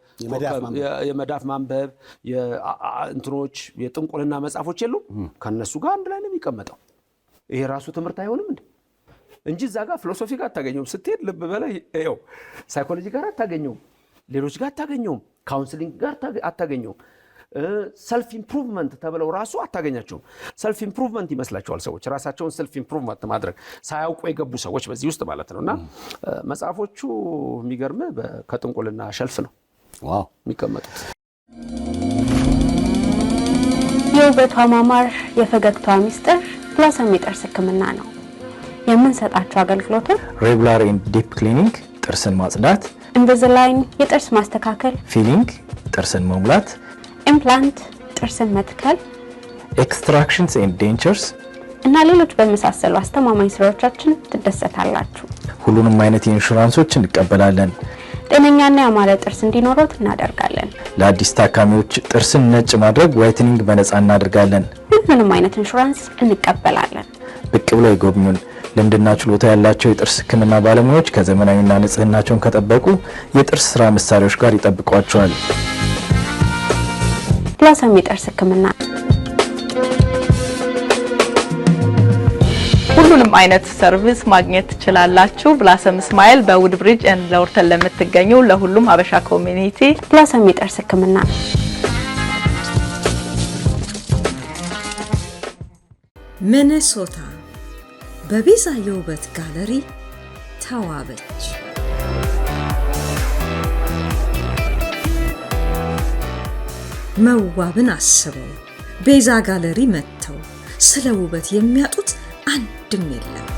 የመዳፍ ማንበብ እንትኖች የጥንቁልና መጽሐፎች የሉም። ከነሱ ጋር አንድ ላይ ነው የሚቀመጠው። ይሄ ራሱ ትምህርት አይሆንም እንጂ እዛ ጋር ፊሎሶፊ ጋር አታገኘውም። ስትሄድ ልብ በላይ ይኸው ሳይኮሎጂ ጋር አታገኘውም፣ ሌሎች ጋር አታገኘውም፣ ካውንስሊንግ ጋር አታገኘውም። ሰልፍ ኢምፕሩቭመንት ተብለው ራሱ አታገኛቸውም። ሰልፍ ኢምፕሩቭመንት ይመስላቸዋል ሰዎች ራሳቸውን ሰልፍ ኢምፕሩቭመንት ማድረግ ሳያውቁ የገቡ ሰዎች በዚህ ውስጥ ማለት ነው። እና መጽሐፎቹ የሚገርም ከጥንቁልና ሸልፍ ነው የሚቀመጡት። የውበቷ ማማር የፈገግቷ ሚስጥር ብላሰም የጥርስ ሕክምና ነው። የምንሰጣቸው አገልግሎቶች ሬጉላር ኤንድ ዲፕ ክሊኒንግ ጥርስን ማጽዳት፣ ኢንቪዚላይን የጥርስ ማስተካከል፣ ፊሊንግ ጥርስን መሙላት፣ ኢምፕላንት ጥርስን መትከል፣ ኤክስትራክሽንስ ኤንድ ዴንቸርስ እና ሌሎች በመሳሰሉ አስተማማኝ ስራዎቻችን ትደሰታላችሁ። ሁሉንም አይነት ኢንሹራንሶች እንቀበላለን። ጤነኛና ያማረ ጥርስ እንዲኖረው እናደርጋለን። ለአዲስ ታካሚዎች ጥርስን ነጭ ማድረግ ዋይትኒንግ በነፃ እናደርጋለን። ሁሉንም አይነት ኢንሹራንስ እንቀበላለን። ብቅ ብለው ይጎብኙን። ልምድና ችሎታ ያላቸው የጥርስ ሕክምና ባለሙያዎች ከዘመናዊና ንጽህናቸውን ከጠበቁ የጥርስ ስራ መሳሪያዎች ጋር ይጠብቋቸዋል። ብላሰም የጥርስ ሕክምና ሁሉንም አይነት ሰርቪስ ማግኘት ትችላላችሁ። ብላሰም ስማይል በውድ ብሪጅ ኤንድ ለወርተን ለምትገኙ ለሁሉም ሀበሻ ኮሚኒቲ ብላሰም የጥርስ ሕክምና። ሚኔሶታ በቤዛ የውበት ጋለሪ ተዋበች። መዋብን አስበው ቤዛ ጋለሪ መጥተው ስለ ውበት የሚያጡት አንድም የለም።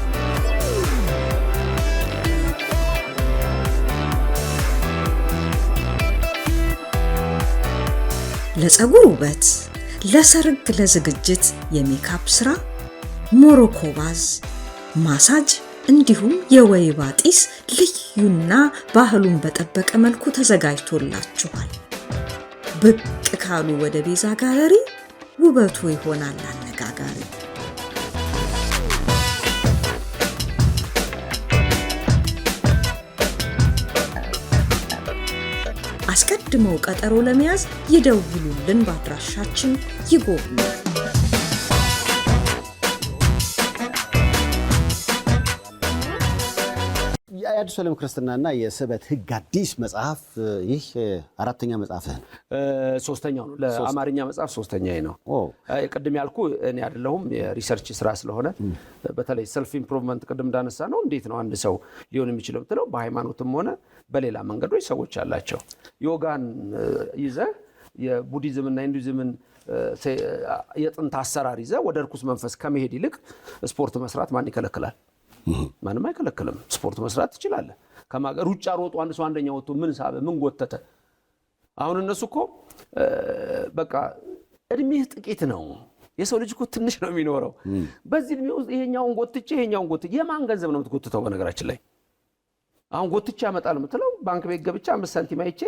ለፀጉር ውበት፣ ለሰርግ፣ ለዝግጅት የሜካፕ ስራ፣ ሞሮኮ ባዝ፣ ማሳጅ እንዲሁም የወይባ ጢስ ልዩና ባህሉን በጠበቀ መልኩ ተዘጋጅቶላችኋል። ብቅ ካሉ ወደ ቤዛ ጋለሪ ውበቱ ይሆናል አነጋጋሪ። አስቀድመው ቀጠሮ ለመያዝ ይደውሉልን፣ በአድራሻችን ይጎብኙ። የአዲስ ዓለም ክርስትናና የስበት ሕግ አዲስ መጽሐፍ ይህ አራተኛ መጽሐፍህ ነው? ሶስተኛው ነው። ለአማርኛ መጽሐፍ ሶስተኛዬ ነው። ቅድም ያልኩ እኔ አይደለሁም የሪሰርች ስራ ስለሆነ በተለይ ሰልፍ ኢምፕሩቭመንት ቅድም እንዳነሳ ነው። እንዴት ነው አንድ ሰው ሊሆን የሚችለው ብትለው በሃይማኖትም ሆነ በሌላ መንገዶች ሰዎች አላቸው። ዮጋን ይዘህ የቡዲዝምና ሂንዱይዝምን የጥንት አሰራር ይዘህ ወደ ርኩስ መንፈስ ከመሄድ ይልቅ ስፖርት መስራት ማን ይከለክላል? ማንም አይከለክልም። ስፖርት መስራት ትችላለህ። ሩጫ ሮጦ አንድ ሰው አንደኛ ወጥቶ ምን ሳበ ምን ጎተተ? አሁን እነሱ እኮ በቃ እድሜህ ጥቂት ነው። የሰው ልጅ እኮ ትንሽ ነው የሚኖረው። በዚህ እድሜ ውስጥ ይሄኛውን ጎትቼ የማን ገንዘብ ነው የምትጎትተው? በነገራችን ላይ አሁን ጎትቼ ያመጣል የምትለው ባንክ ቤት ገብቼ 5 ሳንቲም አይቼ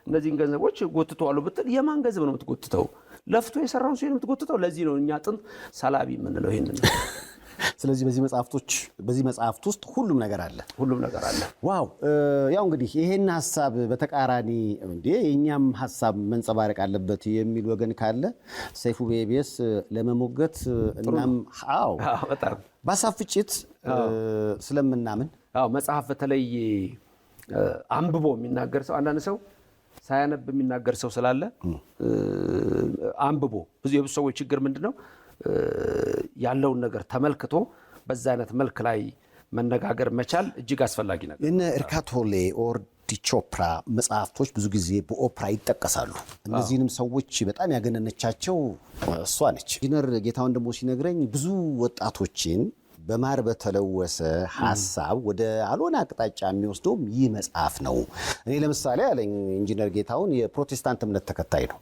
እነዚህን ገንዘቦች ጎትተዋለሁ ብትል የማን ገንዘብ ነው የምትጎትተው? ለፍቶ የሰራውን ሰው ነው የምትጎትተው። ለዚህ ነው እኛ ጥንት ሰላቢ የምንለው ይሄንን ነው። ስለዚህ በዚህ መጽሐፍት ውስጥ ሁሉም ነገር አለ። ዋው! ያው እንግዲህ ይሄን ሐሳብ በተቃራኒ የኛም ሐሳብ መንጸባረቅ አለበት የሚል ወገን ካለ ሰይፉ በኢቢኤስ ለመሞገት እናም በጣም በሐሳብ ፍጭት ስለምናምን መጽሐፍ በተለይ አንብቦ የሚናገር ሰው አንዳንድ ሰው ሳያነብ የሚናገር ሰው ስላለ አንብቦ ብዙ የብዙ ሰዎች ችግር ምንድነው ያለውን ነገር ተመልክቶ በዛ አይነት መልክ ላይ መነጋገር መቻል እጅግ አስፈላጊ ነገር። እነ እርካቶሌ ኦር ቾፕራ መጽሐፍቶች ብዙ ጊዜ በኦፕራ ይጠቀሳሉ። እነዚህንም ሰዎች በጣም ያገነነቻቸው እሷ ነች። ኢንጂነር ጌታሁን ደግሞ ሲነግረኝ ብዙ ወጣቶችን በማር በተለወሰ ሐሳብ ወደ አልሆነ አቅጣጫ የሚወስደውም ይህ መጽሐፍ ነው። እኔ ለምሳሌ አለኝ ኢንጂነር ጌታሁን የፕሮቴስታንት እምነት ተከታይ ነው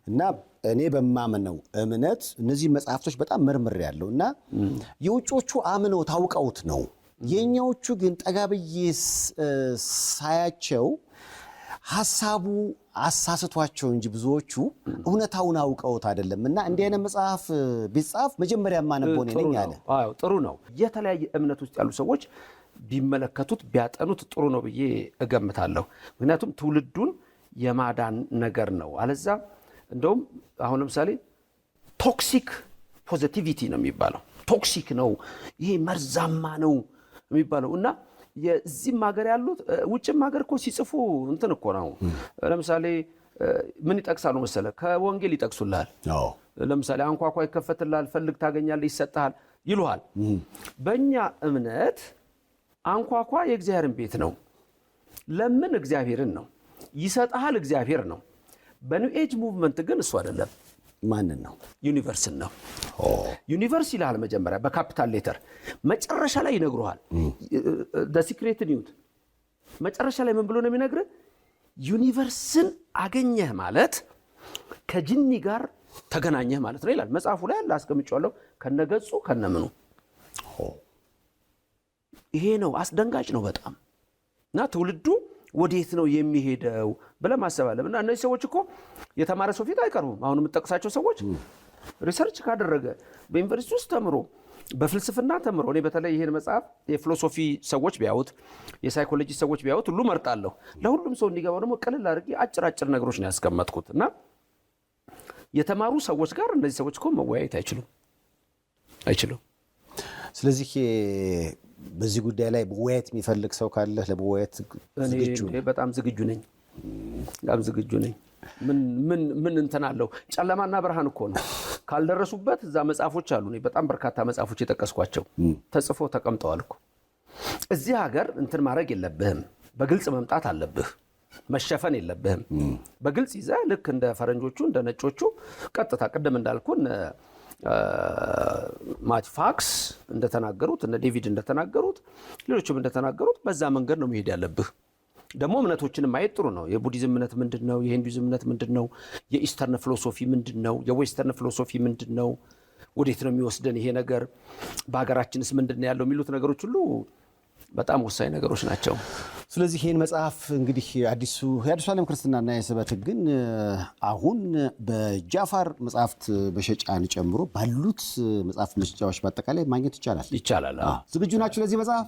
እና እኔ በማምነው እምነት እነዚህ መጽሐፍቶች በጣም መርምር ያለው እና የውጮቹ አምነው ታውቀውት ነው። የኛዎቹ ግን ጠጋብዬ ሳያቸው ሐሳቡ አሳስቷቸው እንጂ ብዙዎቹ እውነታውን አውቀውት አይደለም። እና እንዲህ አይነት መጽሐፍ ቢጻፍ መጀመሪያ ማነበው ነኝ አለ። አዎ ጥሩ ነው። የተለያየ እምነት ውስጥ ያሉ ሰዎች ቢመለከቱት ቢያጠኑት ጥሩ ነው ብዬ እገምታለሁ። ምክንያቱም ትውልዱን የማዳን ነገር ነው። አለዛ እንደውም አሁን ለምሳሌ ቶክሲክ ፖዚቲቪቲ ነው የሚባለው። ቶክሲክ ነው ይሄ መርዛማ ነው የሚባለው እና የዚህም ሀገር ያሉት ውጭም ሀገር እኮ ሲጽፉ እንትን እኮ ነው። ለምሳሌ ምን ይጠቅሳሉ መሰለ? ከወንጌል ይጠቅሱልሃል። ለምሳሌ አንኳኳ ይከፈትልሃል፣ ፈልግ ታገኛለህ፣ ይሰጥሃል ይሉሃል። በእኛ እምነት አንኳኳ የእግዚአብሔርን ቤት ነው፣ ለምን እግዚአብሔርን ነው፣ ይሰጥሃል እግዚአብሔር ነው። በኒው ኤጅ ሙቭመንት ግን እሱ አይደለም። ማንን ነው? ዩኒቨርስን ነው። ዩኒቨርስ ይልሃል መጀመሪያ በካፒታል ሌተር፣ መጨረሻ ላይ ይነግሩሃል። ዘ ሲክሬት ኒውት መጨረሻ ላይ ምን ብሎ ነው የሚነግርህ? ዩኒቨርስን አገኘህ ማለት ከጅኒ ጋር ተገናኘህ ማለት ነው ይላል። መጽሐፉ ላይ ያለ አስቀምጫለሁ ከነገጹ ከነምኑ። ይሄ ነው አስደንጋጭ ነው በጣም። እና ትውልዱ ወዴት ነው የሚሄደው ብለህ ማሰብ አለብህ። እና እነዚህ ሰዎች እኮ የተማረ ሰው ፊት አይቀርቡም። አሁን የምጠቅሳቸው ሰዎች ሪሰርች ካደረገ በዩኒቨርሲቲ ውስጥ ተምሮ በፍልስፍና ተምሮ፣ እኔ በተለይ ይሄን መጽሐፍ የፊሎሶፊ ሰዎች ቢያዩት የሳይኮሎጂ ሰዎች ቢያዩት ሁሉ መርጣለሁ። ለሁሉም ሰው እንዲገባው ደግሞ ቀለል አድርጌ አጭር ነገሮች ነው ያስቀመጥኩት። እና የተማሩ ሰዎች ጋር እነዚህ ሰዎች እኮ መወያየት አይችሉም። ስለዚህ በዚህ ጉዳይ ላይ መወያየት የሚፈልግ ሰው ካለ ለመወያየት ዝግጁ ነኝ። በጣም ዝግጁ ነኝ። ምን እንትን አለው? ጨለማና ብርሃን እኮ ነው። ካልደረሱበት እዛ መጽሐፎች አሉ። በጣም በርካታ መጽሐፎች የጠቀስኳቸው ተጽፎ ተቀምጠዋል እኮ። እዚህ ሀገር እንትን ማድረግ የለብህም። በግልጽ መምጣት አለብህ። መሸፈን የለብህም። በግልጽ ይዘህ ልክ እንደ ፈረንጆቹ እንደ ነጮቹ ቀጥታ ቅድም እንዳልኩን ማት ፋክስ እንደተናገሩት እነ ዴቪድ እንደተናገሩት ሌሎችም እንደተናገሩት በዛ መንገድ ነው መሄድ ያለብህ። ደግሞ እምነቶችን ማየት ጥሩ ነው። የቡዲዝም እምነት ምንድነው? የሂንዱይዝም እምነት ምንድነው? የኢስተርን ፊሎሶፊ ምንድነው? የዌስተርን ፊሎሶፊ ምንድነው? ወዴት ነው የሚወስደን ይሄ ነገር? በሀገራችንስ ምንድነው ያለው? የሚሉት ነገሮች ሁሉ በጣም ወሳኝ ነገሮች ናቸው። ስለዚህ ይህን መጽሐፍ እንግዲህ የአዲሱ ዓለም ክርስትናና የስበት ግን አሁን በጃፋር መጽሐፍት መሸጫን ጨምሮ ባሉት መጽሐፍት መሸጫዎች በአጠቃላይ ማግኘት ይቻላል። ዝግጁ ናችሁ ለዚህ መጽሐፍ?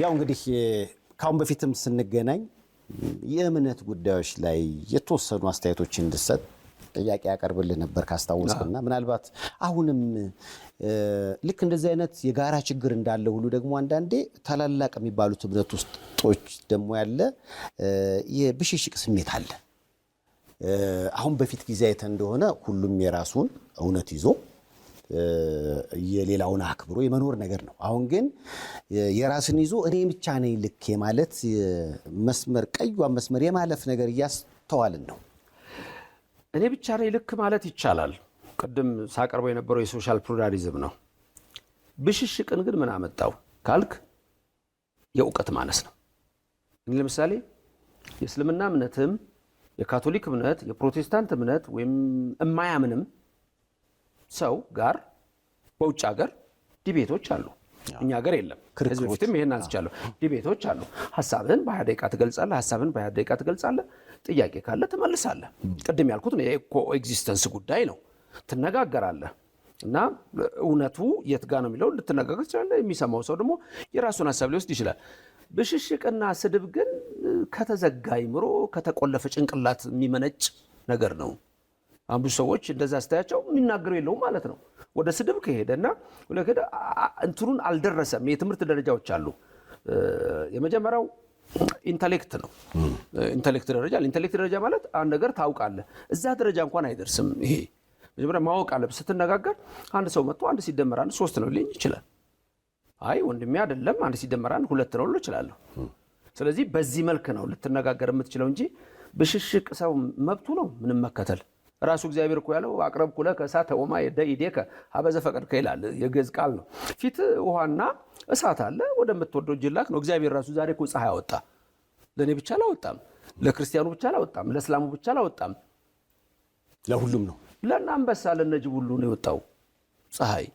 ያው እንግዲህ ካሁን በፊትም ስንገናኝ የእምነት ጉዳዮች ላይ የተወሰኑ አስተያየቶችን እንድሰጥ ጥያቄ ያቀርብልህ ነበር ካስታወስክና፣ ምናልባት አሁንም ልክ እንደዚህ አይነት የጋራ ችግር እንዳለ ሁሉ ደግሞ አንዳንዴ ታላላቅ የሚባሉት እምነት ውስጦች ደግሞ ያለ የብሽሽቅ ስሜት አለ። አሁን በፊት ጊዜ አይተ እንደሆነ ሁሉም የራሱን እውነት ይዞ የሌላውን አክብሮ የመኖር ነገር ነው። አሁን ግን የራስን ይዞ እኔ ብቻ ነኝ ልክ ማለት መስመር ቀዩን መስመር የማለፍ ነገር እያስተዋልን ነው። እኔ ብቻ ነኝ ልክ ማለት ይቻላል። ቅድም ሳቀርበው የነበረው የሶሻል ፕሉራሊዝም ነው። ብሽሽቅን ግን ምን አመጣው ካልክ የእውቀት ማነስ ነው። ለምሳሌ የእስልምና እምነትም የካቶሊክ እምነት የፕሮቴስታንት እምነት ወይም የማያምንም ሰው ጋር በውጭ ሀገር ዲቤቶች አሉ። እኛ ሀገር የለም። ከዚህ በፊትም ይሄን አንስቻለሁ። ዲቤቶች አሉ። ሐሳብህን በ20 ደቂቃ ትገልጻለህ። ሐሳብህን በ20 ደቂቃ ትገልጻለህ። ጥያቄ ካለ ትመልሳለህ። ቅድም ያልኩት ነው የኮኤግዚስተንስ ጉዳይ ነው። ትነጋገራለህ እና እውነቱ የት ጋር ነው የሚለው ልትነጋገር ትችላለህ። የሚሰማው ሰው ደግሞ የራሱን ሐሳብ ሊወስድ ይችላል። ብሽሽቅና ስድብ ግን ከተዘጋ አይምሮ ከተቆለፈ ጭንቅላት የሚመነጭ ነገር ነው። አሁን ብዙ ሰዎች እንደዛ አስተያየቸው የሚናገሩ የለውም ማለት ነው። ወደ ስድብ ከሄደና ወለከደ እንትሩን አልደረሰም። የትምህርት ደረጃዎች አሉ። የመጀመሪያው ኢንተሌክት ነው። ኢንተሌክት ደረጃ ማለት አንድ ነገር ታውቃለህ። እዛ ደረጃ እንኳን አይደርስም። ይሄ መጀመሪያ ማወቅ አለብህ። ስትነጋገር አንድ ሰው መጥቶ 1 ሲደመር 1 3 ነው ሊል ይችላል። አይ ወንድሜ አይደለም 1 ሲደመር 1 2 ነው ልል እችላለሁ። ስለዚህ በዚህ መልክ ነው ልትነጋገር የምትችለው እንጂ ብሽሽቅ ሰው መብቱ ነው ምንም መከተል። ራሱ እግዚአብሔር እኮ ያለው አቅረብኩ ለከ እሳተ ወማየ ደኢዴከ ሀበዘ ፈቀድከ ይላል። የግዕዝ ቃል ነው። ፊት ውሃና እሳት አለ ወደምትወደው ጅላክ ነው። እግዚአብሔር ራሱ ዛሬ እኮ ፀሐይ አወጣ። ለኔ ብቻ አላወጣም፣ ለክርስቲያኑ ብቻ አላወጣም፣ ለእስላሙ ብቻ አላወጣም፣ ለሁሉም ነው። ለአንበሳ ለነጅብ ሁሉ ነው የወጣው ፀሐይ።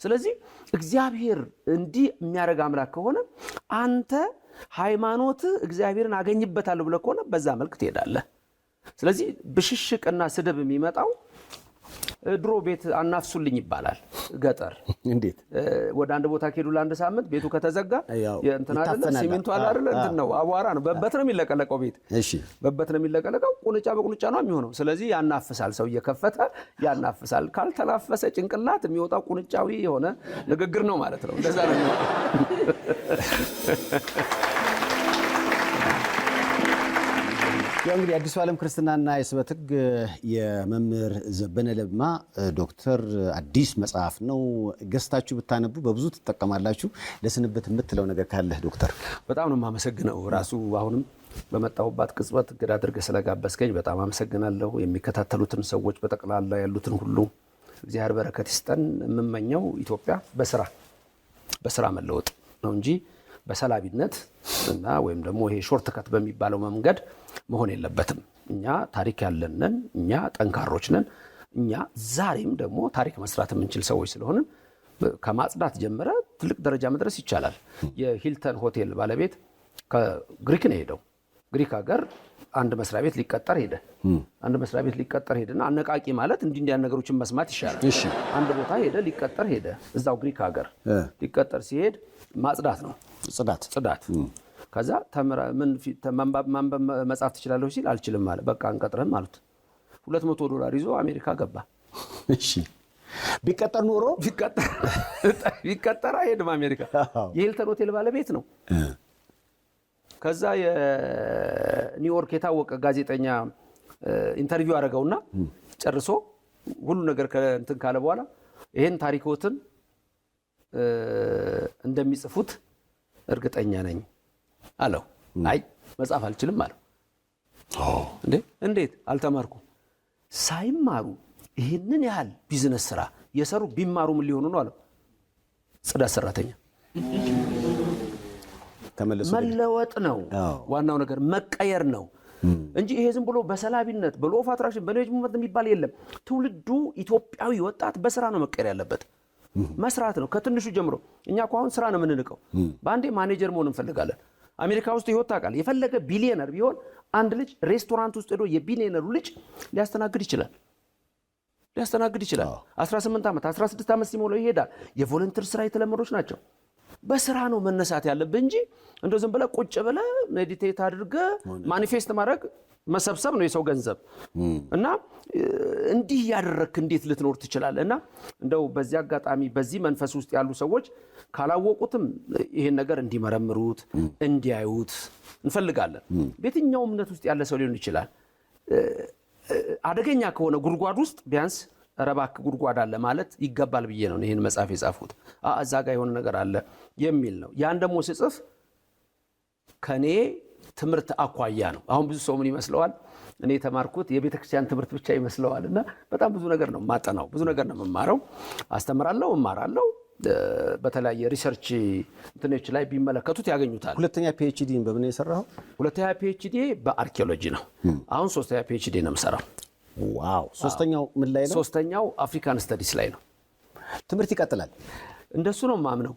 ስለዚህ እግዚአብሔር እንዲህ የሚያደርግ አምላክ ከሆነ አንተ ሃይማኖት እግዚአብሔርን አገኝበታለሁ ብለህ ከሆነ በዛ መልክ ትሄዳለህ። ስለዚህ ብሽሽቅና ስድብ የሚመጣው ድሮ ቤት አናፍሱልኝ ይባላል ገጠር። እንዴት ወደ አንድ ቦታ ከሄዱ ለአንድ ሳምንት ቤቱ ከተዘጋ እንትና አይደለ ሲሚንቶ አይደለ እንትን ነው አቧራ ነው በበት ነው የሚለቀለቀው ቤት። እሺ በበት ነው የሚለቀለቀው። ቁንጫ በቁንጫ ነው የሚሆነው። ስለዚህ ያናፍሳል። ሰው እየከፈተ ያናፍሳል። ካልተናፈሰ ጭንቅላት የሚወጣው ቁንጫዊ የሆነ ንግግር ነው ማለት ነው። እንደዛ ነው የሚሆነው። ያው እንግዲህ አዲሱ ዓለም ክርስትናና የስበት ሕግ የመምህር ዘበነ ለማ ዶክተር አዲስ መጽሐፍ ነው። ገዝታችሁ ብታነቡ በብዙ ትጠቀማላችሁ። ለስንበት የምትለው ነገር ካለ ዶክተር? በጣም ነው የማመሰግነው። ራሱ አሁንም በመጣሁባት ቅጽበት እንግዳ አድርገህ ስለጋበዝከኝ በጣም አመሰግናለሁ። የሚከታተሉትን ሰዎች በጠቅላላ ያሉትን ሁሉ እግዚአብሔር በረከት ይስጠን። የምመኘው ኢትዮጵያ በስራ መለወጥ ነው እንጂ በሰላቢነት እና ወይም ደግሞ ይሄ ሾርት ከት በሚባለው መንገድ መሆን የለበትም። እኛ ታሪክ ያለንን፣ እኛ ጠንካሮች ነን። እኛ ዛሬም ደግሞ ታሪክ መስራት የምንችል ሰዎች ስለሆንን ከማጽዳት ጀምረ ትልቅ ደረጃ መድረስ ይቻላል። የሂልተን ሆቴል ባለቤት ከግሪክ ነው ሄደው። ግሪክ ሀገር አንድ መስሪያ ቤት ሊቀጠር ሄደ። አንድ መስሪያ ቤት ሊቀጠር ሄደና አነቃቂ ማለት እንዲህ ነገሮችን መስማት ይሻላል። አንድ ቦታ ሄደ ሊቀጠር ሄደ። እዛው ግሪክ ሀገር ሊቀጠር ሲሄድ ማጽዳት ነው ጽዳት። ከዛ ተምራ ምን ማንበብ መጻፍ ትችላለህ ሲል አልችልም ማለት በቃ አንቀጥረም አሉት። $200 ይዞ አሜሪካ ገባ። እሺ ቢቀጠር ኑሮ ቢቀጠር አይሄድም አሜሪካ። የሂልተን ሆቴል ባለቤት ነው። ከዛ የኒውዮርክ የታወቀ ጋዜጠኛ ኢንተርቪው አደረገውና ጨርሶ ሁሉ ነገር እንትን ካለ በኋላ ይሄን ታሪኮትን እንደሚጽፉት እርግጠኛ ነኝ አለው። አይ መጻፍ አልችልም አለው። እንዴት አልተማርኩም? ሳይማሩ ይህንን ያህል ቢዝነስ ስራ የሰሩ ቢማሩ ምን ሊሆኑ ነው አለው። ጽዳት ሰራተኛ። መለወጥ ነው ዋናው ነገር፣ መቀየር ነው እንጂ ይሄ ዝም ብሎ በሰላቢነት በሎ ኦፍ አትራክሽን በኔጅመንት የሚባል የለም። ትውልዱ ኢትዮጵያዊ ወጣት በስራ ነው መቀየር ያለበት። መስራት ነው ከትንሹ ጀምሮ። እኛ እኮ አሁን ስራ ነው የምንንቀው። በአንዴ ማኔጀር መሆን እንፈልጋለን። አሜሪካ ውስጥ ይወጣ ታውቃለህ፣ የፈለገ ቢሊየነር ቢሆን አንድ ልጅ ሬስቶራንት ውስጥ ሄዶ የቢሊየነሩ ልጅ ሊያስተናግድ ይችላል። 18 ዓመት 16 ዓመት ሲሞላው ይሄዳል። የቮለንተር ስራ የተለመዶች ናቸው። በስራ ነው መነሳት ያለብህ እንጂ እንደው ዝም ብለህ ቁጭ ብለህ ሜዲቴት አድርገህ ማኒፌስት ማድረግ መሰብሰብ ነው የሰው ገንዘብ እና እንዲህ ያደረክ እንዴት ልትኖር ትችላለህ? እና እንደው በዚህ አጋጣሚ በዚህ መንፈስ ውስጥ ያሉ ሰዎች ካላወቁትም ይሄን ነገር እንዲመረምሩት እንዲያዩት እንፈልጋለን። በየትኛው እምነት ውስጥ ያለ ሰው ሊሆን ይችላል። አደገኛ ከሆነ ጉድጓድ ውስጥ ቢያንስ ረባክ ጉድጓድ አለ ማለት ይገባል ብዬ ነው ይሄን መጽሐፍ የጻፍኩት። እዛ ጋር የሆነ ነገር አለ የሚል ነው። ያን ደግሞ ስጽፍ ከኔ ትምህርት አኳያ ነው። አሁን ብዙ ሰው ምን ይመስለዋል? እኔ የተማርኩት የቤተ ክርስቲያን ትምህርት ብቻ ይመስለዋል። እና በጣም ብዙ ነገር ነው ማጠናው፣ ብዙ ነገር ነው መማረው፣ አስተምራለሁ፣ እማራለሁ። በተለያየ ሪሰርች እንትኖች ላይ ቢመለከቱት ያገኙታል። ሁለተኛ ፒኤችዲ በምን የሰራው? ሁለተኛ ፒኤችዲ በአርኪኦሎጂ ነው። አሁን ሶስተኛ ፒኤችዲ ነው የምሰራው። ዋው! ሶስተኛው ምን ላይ ነው? ሶስተኛው አፍሪካን ስተዲስ ላይ ነው። ትምህርት ይቀጥላል። እንደሱ ነው ማምነው።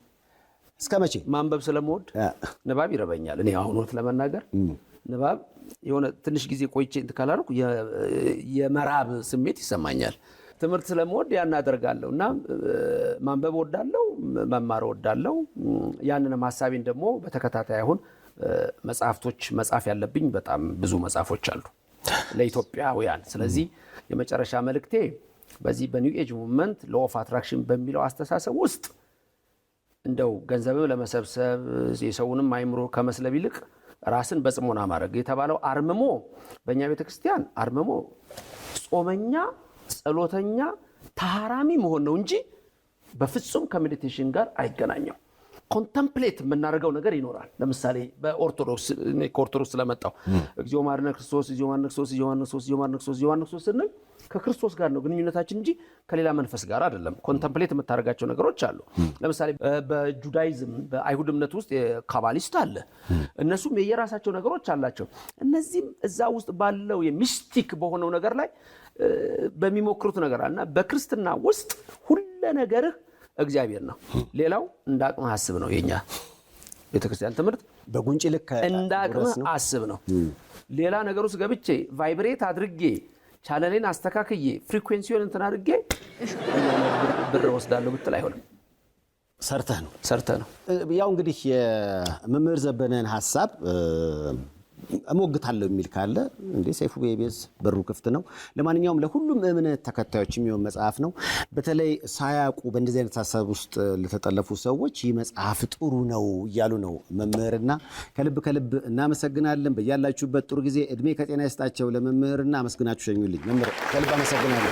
እስከ መቼ? ማንበብ ስለምወድ ንባብ ይረበኛል። እኔ አሁን ወት ለመናገር ንባብ የሆነ ትንሽ ጊዜ ቆይቼ እንትን ካላልኩ የመራብ ስሜት ይሰማኛል። ትምህርት ስለምወድ ያን አደርጋለሁ እና ማንበብ ወዳለው መማር ወዳለው። ያንንም ሐሳቤን ደግሞ በተከታታይ አሁን መጽሐፍቶች መጻፍ ያለብኝ በጣም ብዙ መጽሐፎች አሉ ለኢትዮጵያውያን። ስለዚህ የመጨረሻ መልእክቴ በዚህ በኒው ኤጅ ሙቭመንት ሎ ኦፍ አትራክሽን በሚለው አስተሳሰብ ውስጥ እንደው ገንዘብም ለመሰብሰብ የሰውንም አይምሮ ከመስለብ ይልቅ ራስን በጽሞና ማድረግ የተባለው አርምሞ በእኛ ቤተክርስቲያን አርምሞ ጾመኛ፣ ጸሎተኛ፣ ተሃራሚ መሆን ነው እንጂ በፍጹም ከሜዲቴሽን ጋር አይገናኘው። ኮንተምፕሌት የምናደርገው ነገር ይኖራል። ለምሳሌ በኦርቶዶክስ ከኦርቶዶክስ ስለመጣው እግዚኦ ማርነ ክርስቶስ እግዚኦ ማርነ ክርስቶስ እግዚኦ ማርነ ክርስቶስ እግዚኦ ማርነ ክርስቶስ እግዚኦ ማርነ ክርስቶስ ስንል ከክርስቶስ ጋር ነው ግንኙነታችን እንጂ ከሌላ መንፈስ ጋር አይደለም። ኮንተምፕሌት የምታደርጋቸው ነገሮች አሉ። ለምሳሌ በጁዳይዝም በአይሁድ እምነት ውስጥ የካባሊስት አለ። እነሱም የየራሳቸው ነገሮች አላቸው። እነዚህም እዛ ውስጥ ባለው የሚስቲክ በሆነው ነገር ላይ በሚሞክሩት ነገር አለና በክርስትና ውስጥ ሁሉ ነገርህ እግዚአብሔር ነው። ሌላው እንዳቅም አስብ ነው። የኛ ቤተክርስቲያን ትምህርት በጉንጭ ልክ እንዳቅም አስብ ነው። ሌላ ነገር ውስጥ ገብቼ ቫይብሬት አድርጌ ቻነሌን አስተካክዬ ፍሪኩዌንሲውን እንትን አድርጌ ብር ወስዳለሁ ብትል አይሆንም። ሰርተህ ነው። ያው እንግዲህ የመምህር ዘበነን ሐሳብ እሞግታለሁ የሚል ካለ እንዴ ሰይፉ ቤቤስ በሩ ክፍት ነው። ለማንኛውም ለሁሉም እምነት ተከታዮች የሚሆን መጽሐፍ ነው። በተለይ ሳያውቁ በእንደዚህ አይነት ሐሳብ ውስጥ ለተጠለፉ ሰዎች ይህ መጽሐፍ ጥሩ ነው እያሉ ነው መምህርና ከልብ እናመሰግናለን። በያላችሁበት ጥሩ ጊዜ እድሜ ከጤና ይስጣቸው ለመምህርና አመስግናችሁ ሸኙልኝ። መምህር ከልብ አመሰግናለሁ።